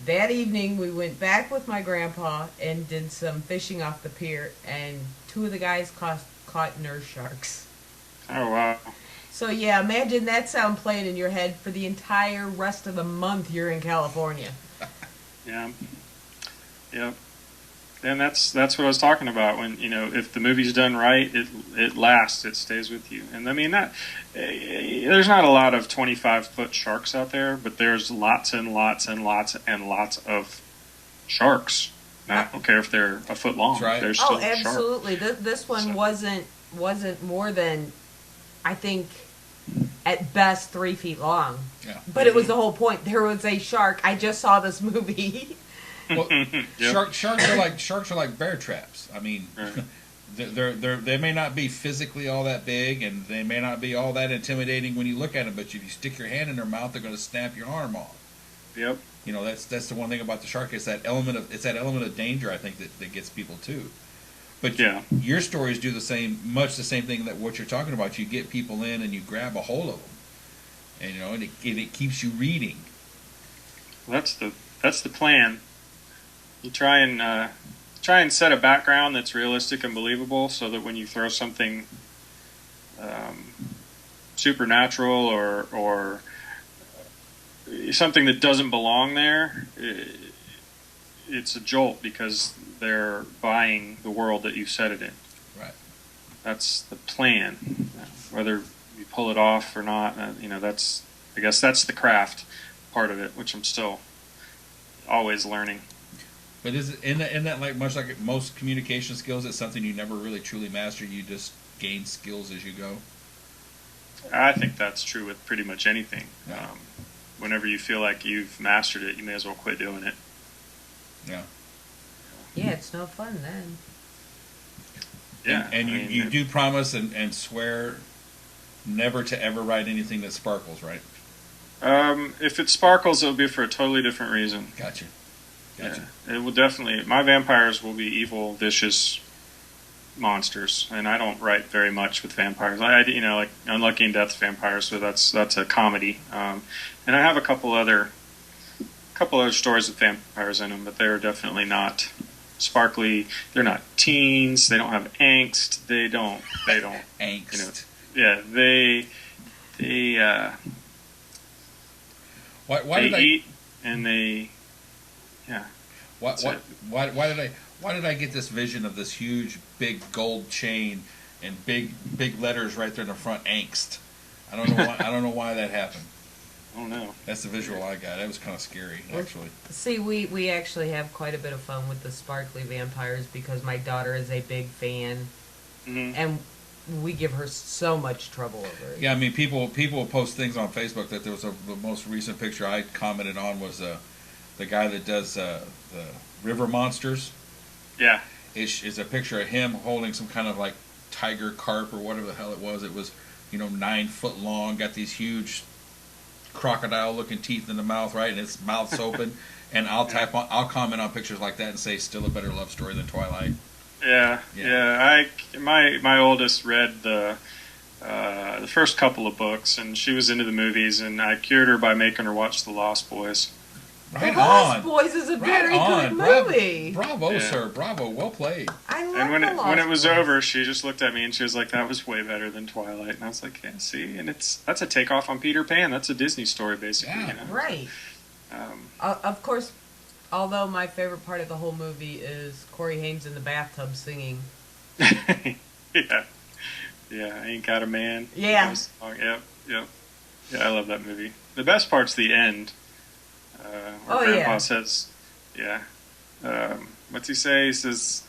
That evening, we went back with my grandpa and did some fishing off the pier, and 2 of the guys caught nurse sharks. Oh, wow. So, yeah, imagine that sound playing in your head for the entire rest of the month you're in California. Yeah. Yep. And that's what I was talking about. When, if the movie's done right, it lasts, it stays with you. And I mean there's not a lot of 25-foot sharks out there, but there's lots and lots and lots and lots of sharks. I don't care if they're a foot long. Right. They're still absolutely. sharks. This one wasn't more than, I think, at best 3 feet long. Yeah. But it was the whole point. There was a shark. I just saw this movie. Well, Yep. sharks are like bear traps. I mean, Right. they may not be physically all that big, and they may not be all that intimidating when you look at them. But if you stick your hand in their mouth, they're going to snap your arm off. Yep. That's the one thing about the shark. It's that element of danger. I think that gets people too. But Yeah. your stories do much the same thing that what you're talking about. You get people in and you grab a hold of them, and it keeps you reading. That's the plan. You try and set a background that's realistic and believable, so that when you throw something supernatural or something that doesn't belong there, it's a jolt because they're buying the world that you set it in. Right. That's the plan. Whether you pull it off or not, I guess that's the craft part of it, which I'm still always learning. But isn't that like much like most communication skills? It's something you never really truly master. You just gain skills as you go. I think that's true with pretty much anything. Yeah. Whenever you feel like you've mastered it, you may as well quit doing it. Yeah. Yeah, it's no fun then. Yeah. And you do promise and swear never to ever write anything that sparkles, right? If it sparkles, it'll be for a totally different reason. Gotcha. Yeah, it will definitely. My vampires will be evil, vicious monsters, and I don't write very much with vampires. Like Unlucky in Death's vampires, so that's a comedy. And I have a couple other stories with vampires in them, but they're definitely not sparkly. They're not teens. They don't have angst. They don't. Angst. Yeah, they Why they did eat and they. Yeah. Why did I get this vision of this huge big gold chain and big letters right there in the front? Angst. I don't know why. I don't know why that happened. I don't know. That's the visual I got. That was kind of scary, actually. See, we actually have quite a bit of fun with the sparkly vampires because my daughter is a big fan, and we give her so much trouble over it. Yeah, I mean, people post things on Facebook that there was the most recent picture I commented on was the guy that does the river monsters. Yeah. Is a picture of him holding some kind of like tiger carp or whatever the hell it was. It was, 9 foot long, got these huge crocodile looking teeth in the mouth, right? And its mouth's open. And I'll comment on pictures like that and say still a better love story than Twilight. Yeah. My oldest read the first couple of books, and she was into the movies, and I cured her by making her watch The Lost Boys. Right The on. Lost Boys is a very good movie. Bravo, Yeah. sir. Bravo. Well played. I love And when The Lost it was Boys. over, she just looked at me and she was like, "That was way better than Twilight." And I was like, "Yeah, see, and that's a takeoff on Peter Pan. That's a Disney story, basically." Yeah. Right. Of course, although my favorite part of the whole movie is Corey Haim in the bathtub singing. Yeah. I Ain't Got a Man. Yeah. Yep. Yeah, I love that movie. The best part's the end. Where Grandpa says, what's he say? He says,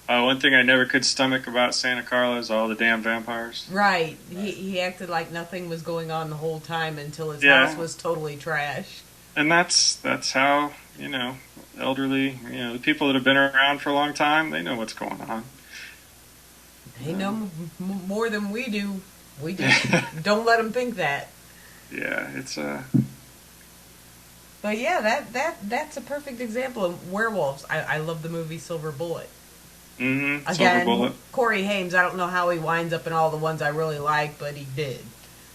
one thing I never could stomach about Santa Carla is all the damn vampires. Right. He acted like nothing was going on the whole time until his house was totally trashed. And that's how, elderly, the people that have been around for a long time, they know what's going on. They know more than we do. We just don't let them think that. Yeah, it's But yeah, that's a perfect example of werewolves. I love the movie Silver Bullet. Mm-hmm. Again, Silver Bullet. Corey Haim. I don't know how he winds up in all the ones I really like, but he did.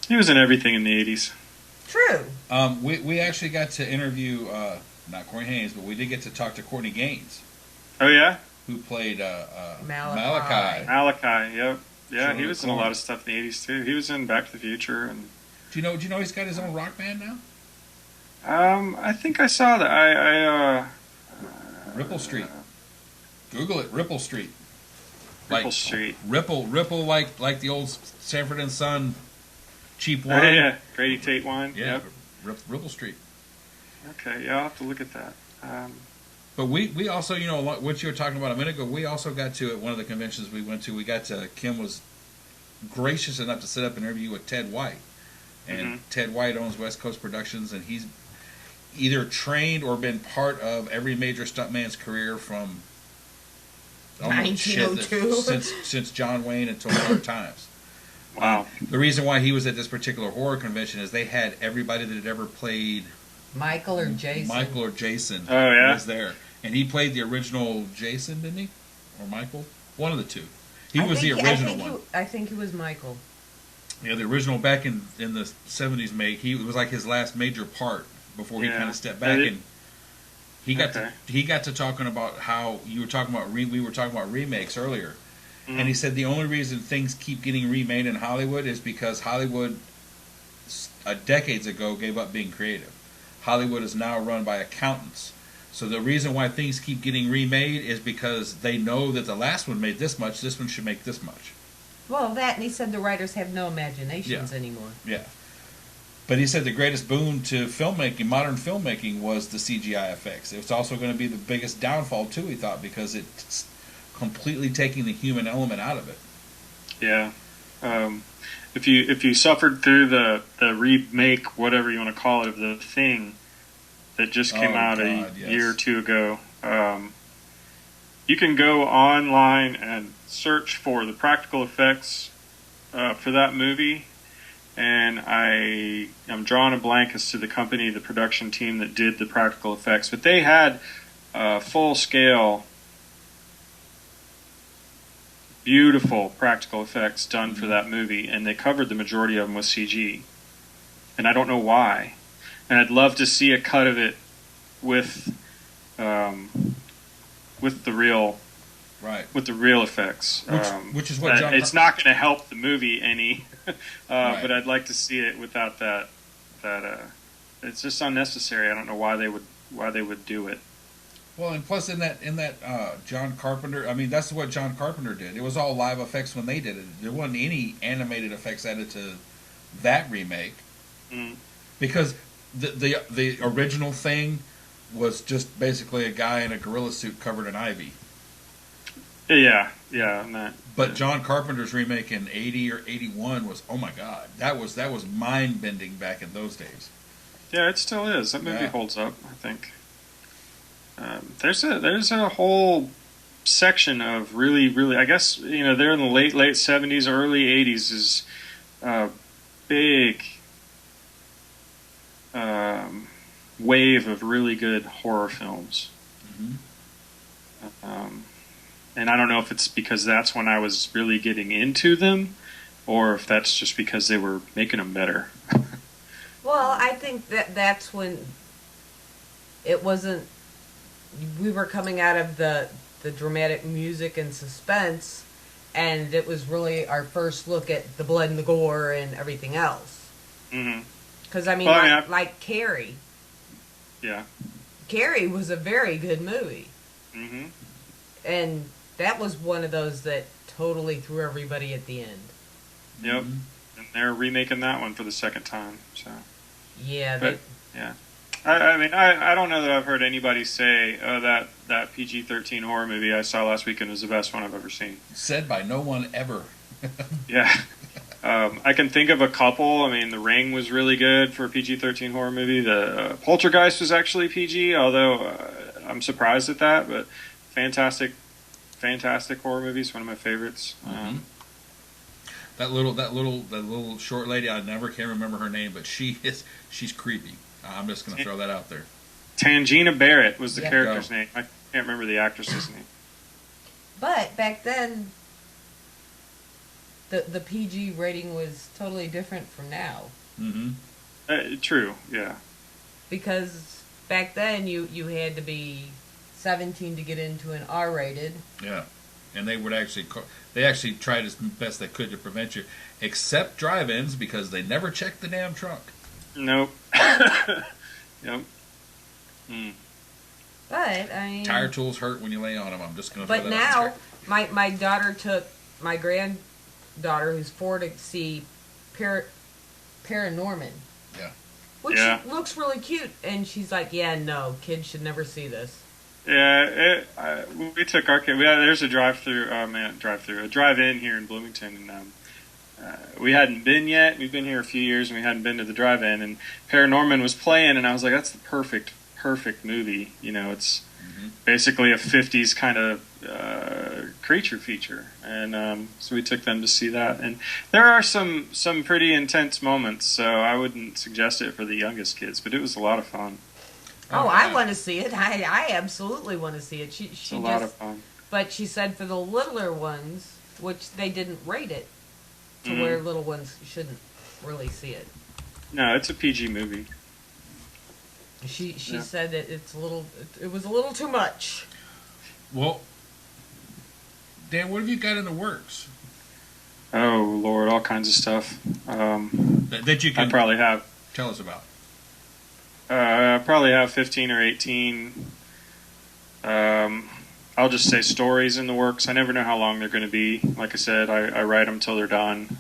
He was in everything in the 80s. True. We actually got to interview not Corey Haim, but we did get to talk to Courtney Gaines. Oh yeah, who played Malachi. Malachi. Yep. Yeah, Sure, he was in a lot of stuff in the 80s too. He was in Back to the Future and. Do you know he's got his own rock band now? I think I saw that. Ripple Street. Google it, Ripple Street. Ripple Street. Ripple, like the old Sanford and Son cheap Oh, wine. yeah, Grady Tate wine. Yeah, Yep. Ripple Street. Okay, yeah, I'll have to look at that. But we also, what you were talking about a minute ago, we also got to, at one of the conventions we went to, Kim was gracious enough to set up an interview with Ted White. And Ted White owns West Coast Productions, and he's either trained or been part of every major stuntman's career from 1902 since John Wayne until modern times. Wow. The reason why he was at this particular horror convention is they had everybody that had ever played Michael or Jason. Oh, yeah? was there. And he played the original Jason, didn't he? Or Michael? One of the two. He was the original one. I think he was Michael. Yeah, the original back in the 70s make. It was like his last major part before he kind of stepped back. And he got to talking about how you were talking about we were talking about remakes earlier. And he said the only reason things keep getting remade in Hollywood is because Hollywood decades ago gave up being creative. Hollywood is now run by accountants. So the reason why things keep getting remade is because they know that the last one made this much, this one should make this much. Well, and he said the writers have no imaginations anymore. Yeah. But he said the greatest boon to filmmaking, modern filmmaking, was the CGI effects. It was also going to be the biggest downfall, too, he thought, because it's completely taking the human element out of it. Yeah. If you suffered through the remake, whatever you want to call it, of The Thing that just came out a year or two ago, you can go online and search for the practical effects for that movie, and I'm drawing a blank as to the company, the production team that did the practical effects, but they had full-scale, beautiful practical effects done for that movie, and they covered the majority of them with CG, and I don't know why. And I'd love to see a cut of it with the real. Right. With the real effects. Which is what John... It's not going to help the movie any, but I'd like to see it without that. It's just unnecessary. I don't know why they would do it. Well, and plus in that John Carpenter, I mean, that's what John Carpenter did. It was all live effects when they did it. There wasn't any animated effects added to that remake. Because the original Thing was just basically a guy in a gorilla suit covered in ivy. Yeah, and that. But John Carpenter's remake in 80 or 81 was, oh my God, that was mind bending back in those days. Yeah, it still is. That movie holds up, I think. There's a whole section of really, I guess, they're in the late 70s, early 80s is big wave of really good horror films. And I don't know if it's because that's when I was really getting into them, or if that's just because they were making them better. Well, I think that's when it wasn't. We were coming out of the dramatic music and suspense, and it was really our first look at the blood and the gore and everything else. Because like Carrie. Yeah. Carrie was a very good movie. And that was one of those that totally threw everybody at the end. Yep. And they're remaking that one for the second time. So. Yeah. Yeah. I mean, I don't know that I've heard anybody say, that PG-13 horror movie I saw last weekend was the best one I've ever seen. Said by no one ever. Yeah. I can think of a couple. I mean, The Ring was really good for a PG-13 horror movie. The Poltergeist was actually PG, although I'm surprised at that, but fantastic horror movies, one of my favorites. That little short lady, I never can remember her name, but she's creepy. I'm just going to throw that out there. Tangina Barrett was the Yep. character's name. I can't remember the actress's name. But back then, the PG rating was totally different from now. Mm-hmm. True, yeah. Because back then, you had to be 17 to get into an R-rated. Yeah. And they would actually tried as best they could to prevent you, except drive-ins, because they never checked the damn trunk. Nope. Yep. Mm. But I mean, Tire tools hurt when you lay on them. I'm just going to. but now my daughter took my granddaughter, who's 4, to see Paranorman. Yeah. Which looks really cute, and she's like, "Yeah, no, kids should never see this." Yeah, we took our kid. There's a a drive-in here in Bloomington, and we hadn't been yet. We've been here a few years, and we hadn't been to the drive-in. And Paranorman was playing, and I was like, "That's the perfect movie." You know, it's basically a '50s kind of creature feature, and so we took them to see that. And there are some pretty intense moments, so I wouldn't suggest it for the youngest kids, but it was a lot of fun. Oh, I want to see it. I absolutely want to see it. She It's a lot of fun. But she said for the littler ones, which they didn't rate it, to where little ones shouldn't really see it. No, it's a PG movie. She said that it was a little too much. Well, Dan, what have you got in the works? Oh Lord, all kinds of stuff. That you can I probably have. tell us about. I probably have 15 or 18. I'll just say stories in the works. I never know how long they're going to be. Like I said, I write them till they're done,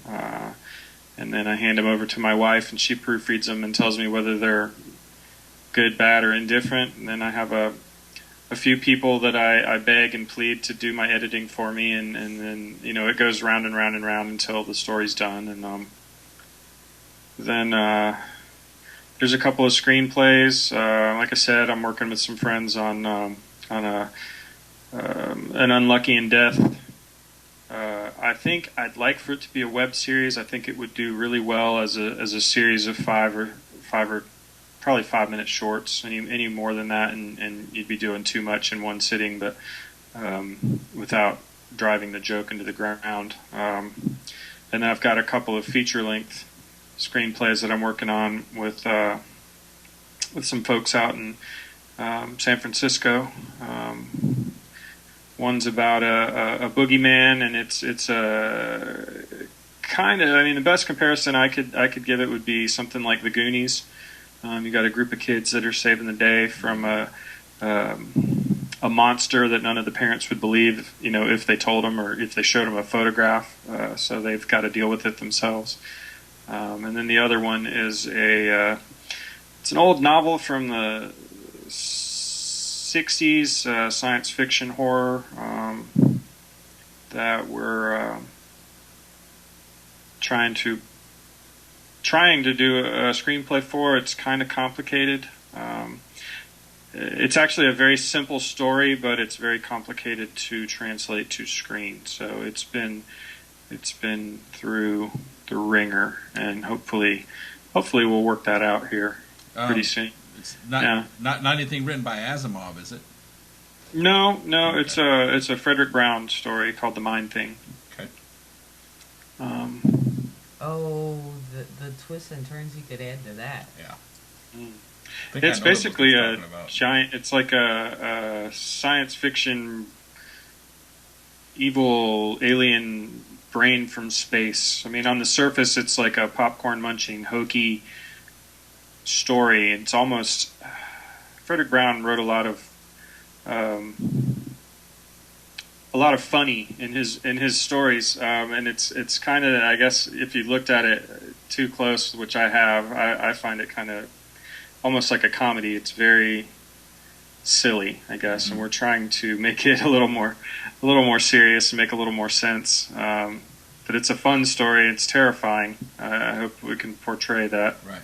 and then I hand them over to my wife, and she proofreads them and tells me whether they're good, bad, or indifferent. And then I have a few people that I beg and plead to do my editing for me, and then it goes round and round and round until the story's done. And then there's a couple of screenplays. Like I said, I'm working with some friends on an Unlucky in Death. I think I'd like for it to be a web series. I think it would do really well as a series of five or probably 5-minute shorts. Any more than that, and you'd be doing too much in one sitting, but without driving the joke into the ground. And then I've got a couple of feature-length screenplays that I'm working on with some folks out in San Francisco. One's about a boogeyman, and it's a kind of, the best comparison I could give it would be something like The Goonies. You got a group of kids that are saving the day from a monster that none of the parents would believe, if they told them or if they showed them a photograph. So they've got to deal with it themselves. And then the other one is it's an old novel from the 60s, science fiction horror, that we're trying to do a screenplay for. It's kind of complicated. It's actually a very simple story, but it's very complicated to translate to screen. So it's been through the ringer, and hopefully we'll work that out here pretty soon. It's not anything written by Asimov, is it? No, okay. It's a Frederick Brown story called The Mind Thing. Okay. The twists and turns you could add to that. Yeah. It's basically a giant. It's like a science fiction evil alien brain from space. On the surface, it's like a popcorn munching, hokey story. It's almost Frederick Brown wrote a lot of funny in his stories, and it's kind of, I guess, if you looked at it too close, which I have, I find it kind of almost like a comedy. It's very silly, I guess, and we're trying to make it a little more serious and make a little more sense. But it's a fun story. It's terrifying. I hope we can portray that. Right.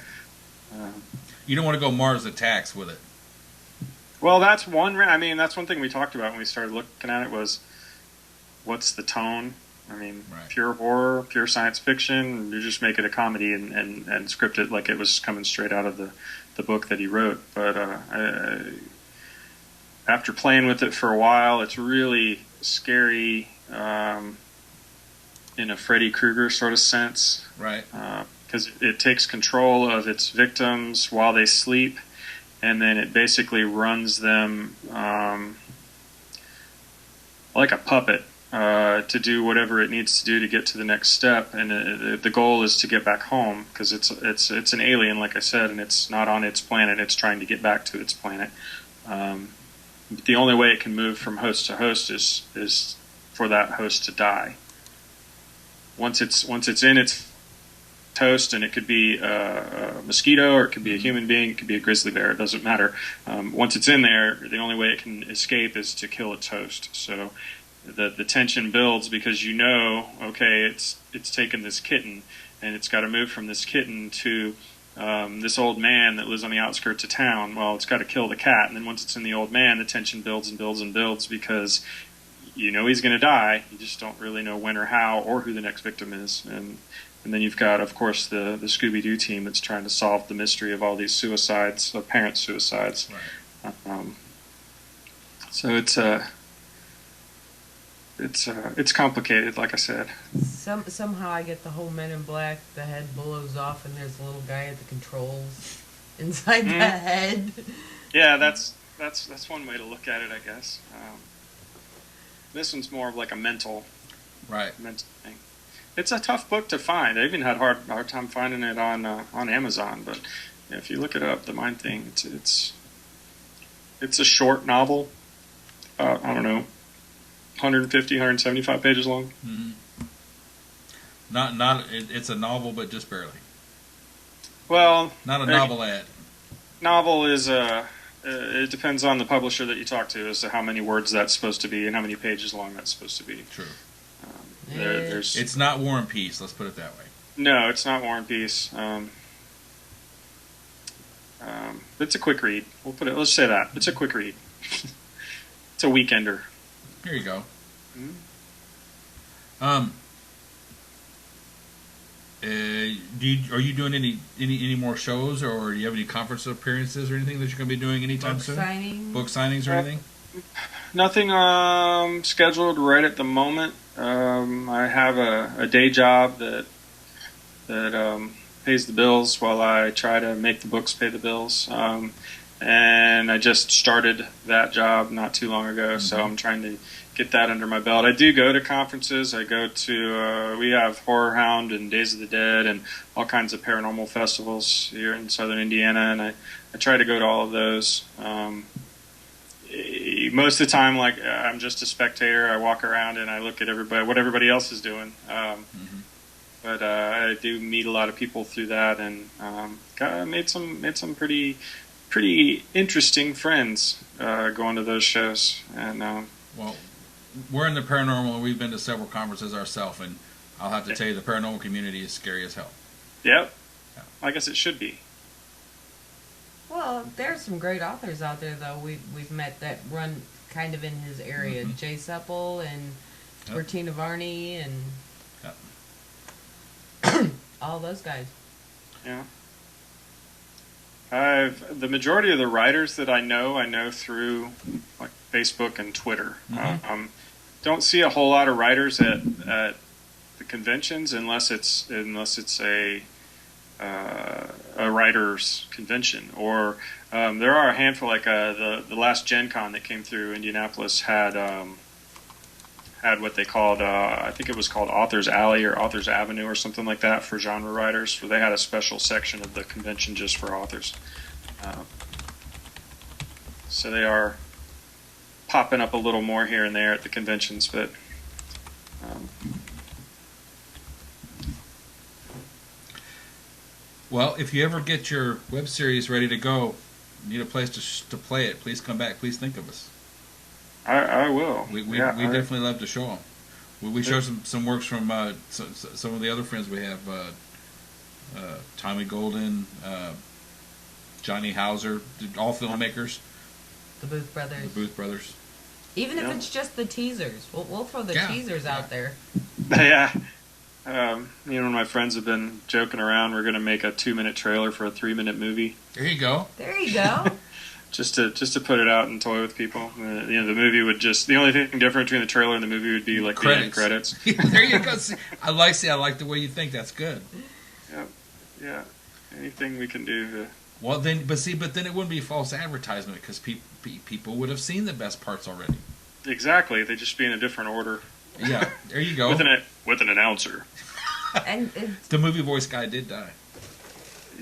You don't want to go Mars Attacks with it. Well, that's one. That's one thing we talked about when we started looking at it was, what's the tone? Right. Pure horror, pure science fiction. You just make it a comedy and script it like it was coming straight out of the the book that he wrote. But after playing with it for a while, it's really scary in a Freddy Krueger sort of sense. Right. Because it takes control of its victims while they sleep, and then it basically runs them like a puppet to do whatever it needs to do to get to the next step. And the goal is to get back home, because it's an alien, like I said, and it's not on its planet. It's trying to get back to its planet. The only way it can move from host to host is for that host to die. Once it's in its host, and it could be a mosquito, or it could be a human being, it could be a grizzly bear, it doesn't matter. Once it's in there, the only way it can escape is to kill its host. So the tension builds, because okay, it's taken this kitten, and it's got to move from this kitten to this old man that lives on the outskirts of town. Well, it's got to kill the cat, and then once it's in the old man, the tension builds and builds and builds, because he's going to die. You just don't really know when or how, or who the next victim is. And then you've got, of course, the Scooby-Doo team that's trying to solve the mystery of all these suicides, apparent suicides. Right. So it's complicated, like I said. Somehow I get the whole Men in Black, the head blows off, and there's a little guy at the controls inside the head. Yeah, that's one way to look at it, I guess. This one's more of like a mental thing. It's a tough book to find. I even had hard time finding it on Amazon. But if you look it up, The Mind Thing, it's a short novel. I don't know, 150, 175 pages long. Mm-hmm. It's a novel, but just barely. Well, not a novelette. Novel is it depends on the publisher that you talk to as to how many words that's supposed to be and how many pages long that's supposed to be. True. It's not War and Peace. Let's put it that way. No, it's not War and Peace. It's a quick read. Let's say that it's a quick read. It's a weekender. Here you go. Mm-hmm. Are you doing any more shows, or do you have any conference appearances or anything that you're going to be doing anytime soon? Book signings or anything? Nothing scheduled right at the moment. I have a day job that pays the bills while I try to make the books pay the bills. And I just started that job not too long ago, so I'm trying to get that under my belt. I do go to conferences. I go to, we have Horror Hound and Days of the Dead and all kinds of paranormal festivals here in southern Indiana, and I try to go to all of those. Most of the time, like, I'm just a spectator. I walk around and I look at what everybody else is doing. But I do meet a lot of people through that, and made some pretty interesting friends going to those shows. And well, we're in the paranormal, and we've been to several conferences ourselves, and I'll have to tell you, the paranormal community is scary as hell. Yep. Yeah. I guess it should be. Well, there's some great authors out there, though. We've met that run kind of in his area. Jay Seppel and Bertina Varney and all those guys. Yeah. The majority of the writers that I know through like Facebook and Twitter. Don't see a whole lot of writers at the conventions unless it's a writers convention, or there are a handful, like the last Gen Con that came through Indianapolis had what they called I think it was called Authors Alley or Authors Avenue or something like that for genre writers, where they had a special section of the convention just for authors. So they are popping up a little more here and there at the conventions, but well, if you ever get your web series ready to go, need a place to play it, please come back. Please think of us. I will. We definitely love to show them. We show some works from some of the other friends we have. Tommy Golden, Johnny Hauser, all filmmakers. The Booth Brothers. Even if it's just the teasers, we'll throw the teasers out there. Yeah. Me and one of my friends have been joking around. We're going to make a 2-minute trailer for a 3-minute movie. There you go. There you go. just to put it out and toy with people. The movie would just, the only thing different between the trailer and the movie would be like the end credits. There you go. See, I like the way you think. That's good. Yep. Yeah. Anything we can do to... Well, then it wouldn't be false advertisement because people would have seen the best parts already. Exactly. They just be in a different order. Yeah. There you go. with an announcer. And the movie voice guy did die.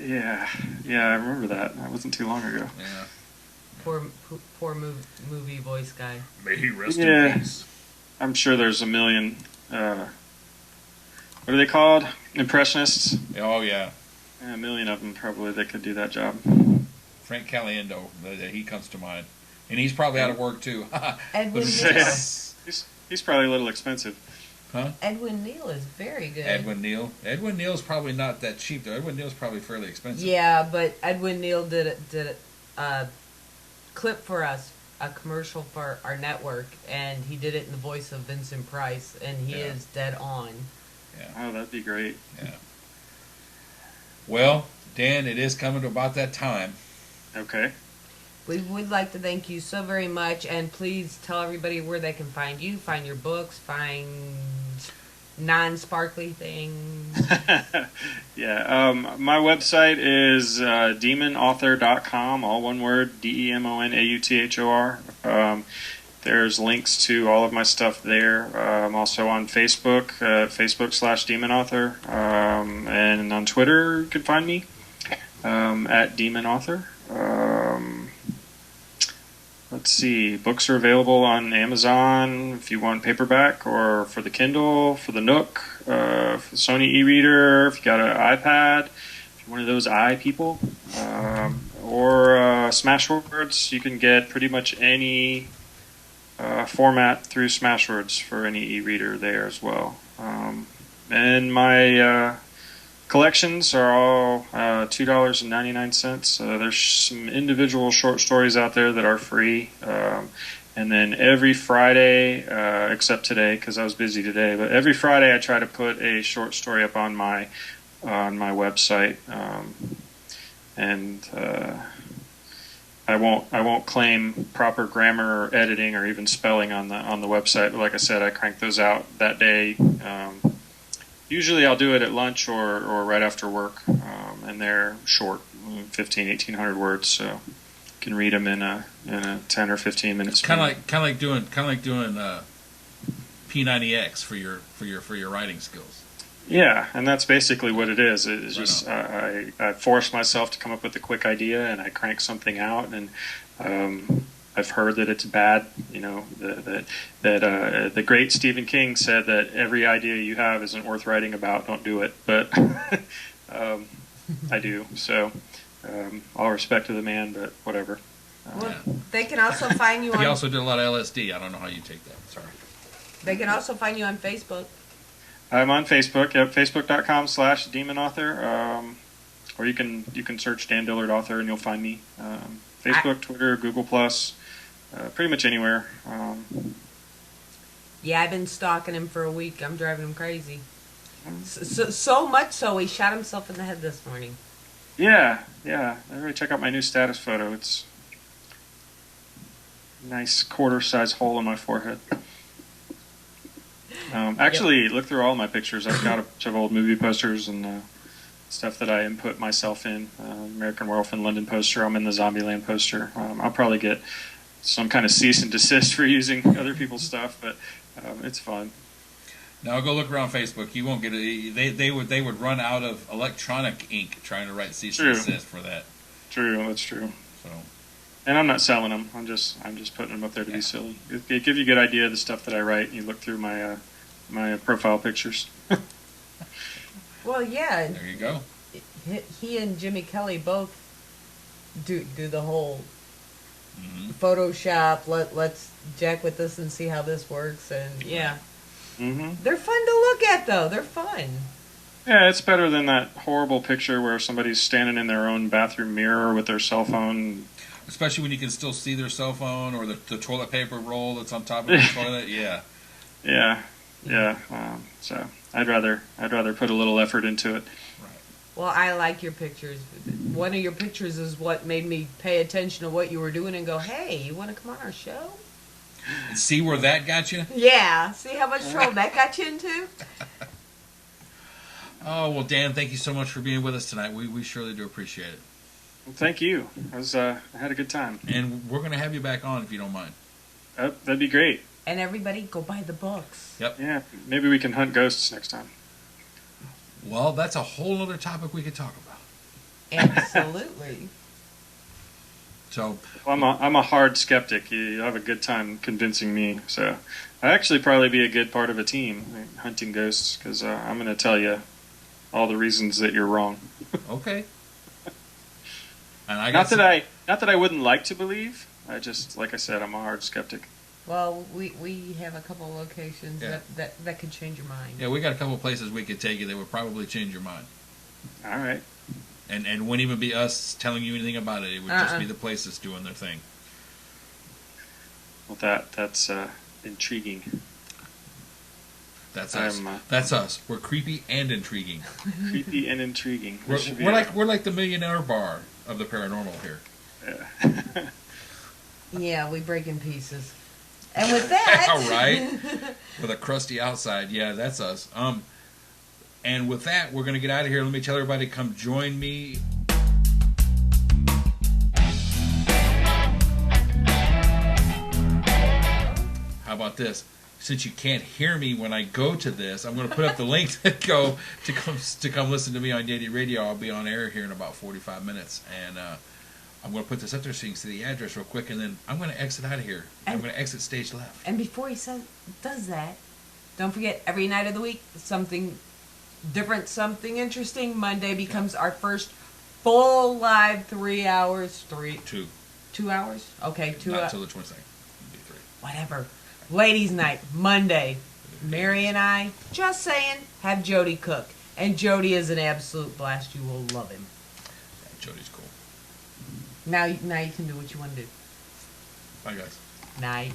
Yeah. Yeah, I remember that. That wasn't too long ago. Yeah. Poor movie voice guy. May he rest in peace. I'm sure there's a million, what are they called? Impressionists? Oh, yeah. A million of them probably that could do that job. Frank Caliendo, he comes to mind. And he's probably out of work, too. Edwin Neal. He's probably a little expensive. Huh? Edwin Neal is very good. Edwin Neal's probably not that cheap, though. Edwin Neal's probably fairly expensive. Yeah, but Edwin Neal did a clip for us, a commercial for our network, and he did it in the voice of Vincent Price, and he is dead on. Yeah. Oh, that'd be great. Yeah. Well, Dan, it is coming to about that time. Okay. We would like to thank you so very much, and please tell everybody where they can find you, find your books, find non-sparkly things. Yeah, my website is demonauthor.com, all one word, DEMONAUTHOR. There's links to all of my stuff there. I'm also on Facebook, Facebook/demonauthor, and on Twitter you can find me at demonauthor. Let's see, books are available on Amazon if you want paperback, or for the Kindle, for the Nook, for the Sony e-reader, if you got an iPad, if you're one of those people, or Smashwords. You can get pretty much any format through Smashwords for any e-reader there as well. And my collections are all $2.99. There's some individual short stories out there that are free. And then every Friday, except today because I was busy today, but every Friday I try to put a short story up on my website. And I won't claim proper grammar or editing or even spelling on the website. But like I said, I crank those out that day. Usually I'll do it at lunch or right after work, and they're short, 1,500-1,800 words, so you can read them in a 10 or 15 minute span. Kind of like doing P90X for your writing skills. Yeah, and that's basically what it is. It's just I force myself to come up with a quick idea, and I crank something out, and I've heard that it's bad. You know, that the great Stephen King said that every idea you have isn't worth writing about. Don't do it. But I do. So all respect to the man, but whatever. Well, they can also find you on... He also did a lot of LSD. I don't know how you take that. Sorry. They can also find you on Facebook. I'm on Facebook. Yep, Facebook.com/demonauthor. Or you can search Dan Dillard Author and you'll find me. Facebook, Twitter, Google+. Pretty much anywhere. Yeah, I've been stalking him for a week. I'm driving him crazy. So much so he shot himself in the head this morning. Yeah. Everybody check out my new status photo. It's a nice quarter-size hole in my forehead. Actually, look through all my pictures. I've got a bunch of old movie posters and stuff that I input myself in. American Werewolf in London poster. I'm in the Zombieland poster. I'll probably get some kind of cease and desist for using other people's stuff, but it's fun. Now go look around Facebook. You won't get it. They would run out of electronic ink trying to write cease and desist for that. True, that's true. So, and I'm not selling them. I'm just putting them up there to be silly. It gives you a good idea of the stuff that I write. You look through my my profile pictures. Well, yeah. There you go. He and Jimmy Kelly both do the whole Photoshop. Let's jack with this and see how this works. And yeah, they're fun to look at though. They're fun. Yeah, it's better than that horrible picture where somebody's standing in their own bathroom mirror with their cell phone. Especially when you can still see their cell phone or the toilet paper roll that's on top of the toilet. Yeah. Yeah. So I'd rather put a little effort into it. Well, I like your pictures. One of your pictures is what made me pay attention to what you were doing and go, hey, you want to come on our show? See where that got you? Yeah. See how much trouble that got you into? Oh, well, Dan, thank you so much for being with us tonight. We surely do appreciate it. Well, thank you. I had a good time. And we're going to have you back on if you don't mind. That'd be great. And everybody, go buy the books. Yep. Yeah, maybe we can hunt ghosts next time. Well, that's a whole other topic we could talk about. Absolutely. So, Well, I'm a hard skeptic. You have a good time convincing me. So I'd actually probably be a good part of a team hunting ghosts because I'm going to tell you all the reasons that you're wrong. okay. And I Not that I wouldn't like to believe. I just, like I said, I'm a hard skeptic. Well, we have a couple of locations Yeah. that could change your mind. Yeah, we got a couple places we could take you that would probably change your mind. All right. And it wouldn't even be us telling you anything about it. It would just be the places doing their thing. Well, that's intriguing. That's us. That's us. We're creepy and intriguing. Creepy and intriguing. We're like the Millionaire Bar of the paranormal here. Yeah. Yeah, we break in pieces. And with that... All right. With a crusty outside. Yeah, that's us. And with that, we're going to get out of here. Let me tell everybody, come join me. How about this? Since you can't hear me when I go to this, I'm going to put up the link to come listen to me on Yeti Radio. I'll be on air here in about 45 minutes. And I'm going to put this up there so you can see the address real quick, and then I'm going to exit out of here. I'm going to exit stage left. And before he does that, don't forget, every night of the week, something different, something interesting. Monday becomes our first full live 3 hours. 2 hours? Okay, 2 hours. Not until the 22nd. It'll be 3. Whatever. Ladies' night, Monday. Mary and I, just saying, have Jody cook. And Jody is an absolute blast. You will love him. Yeah, Jody's cool. Now you can do what you want to do. Bye, guys. Night.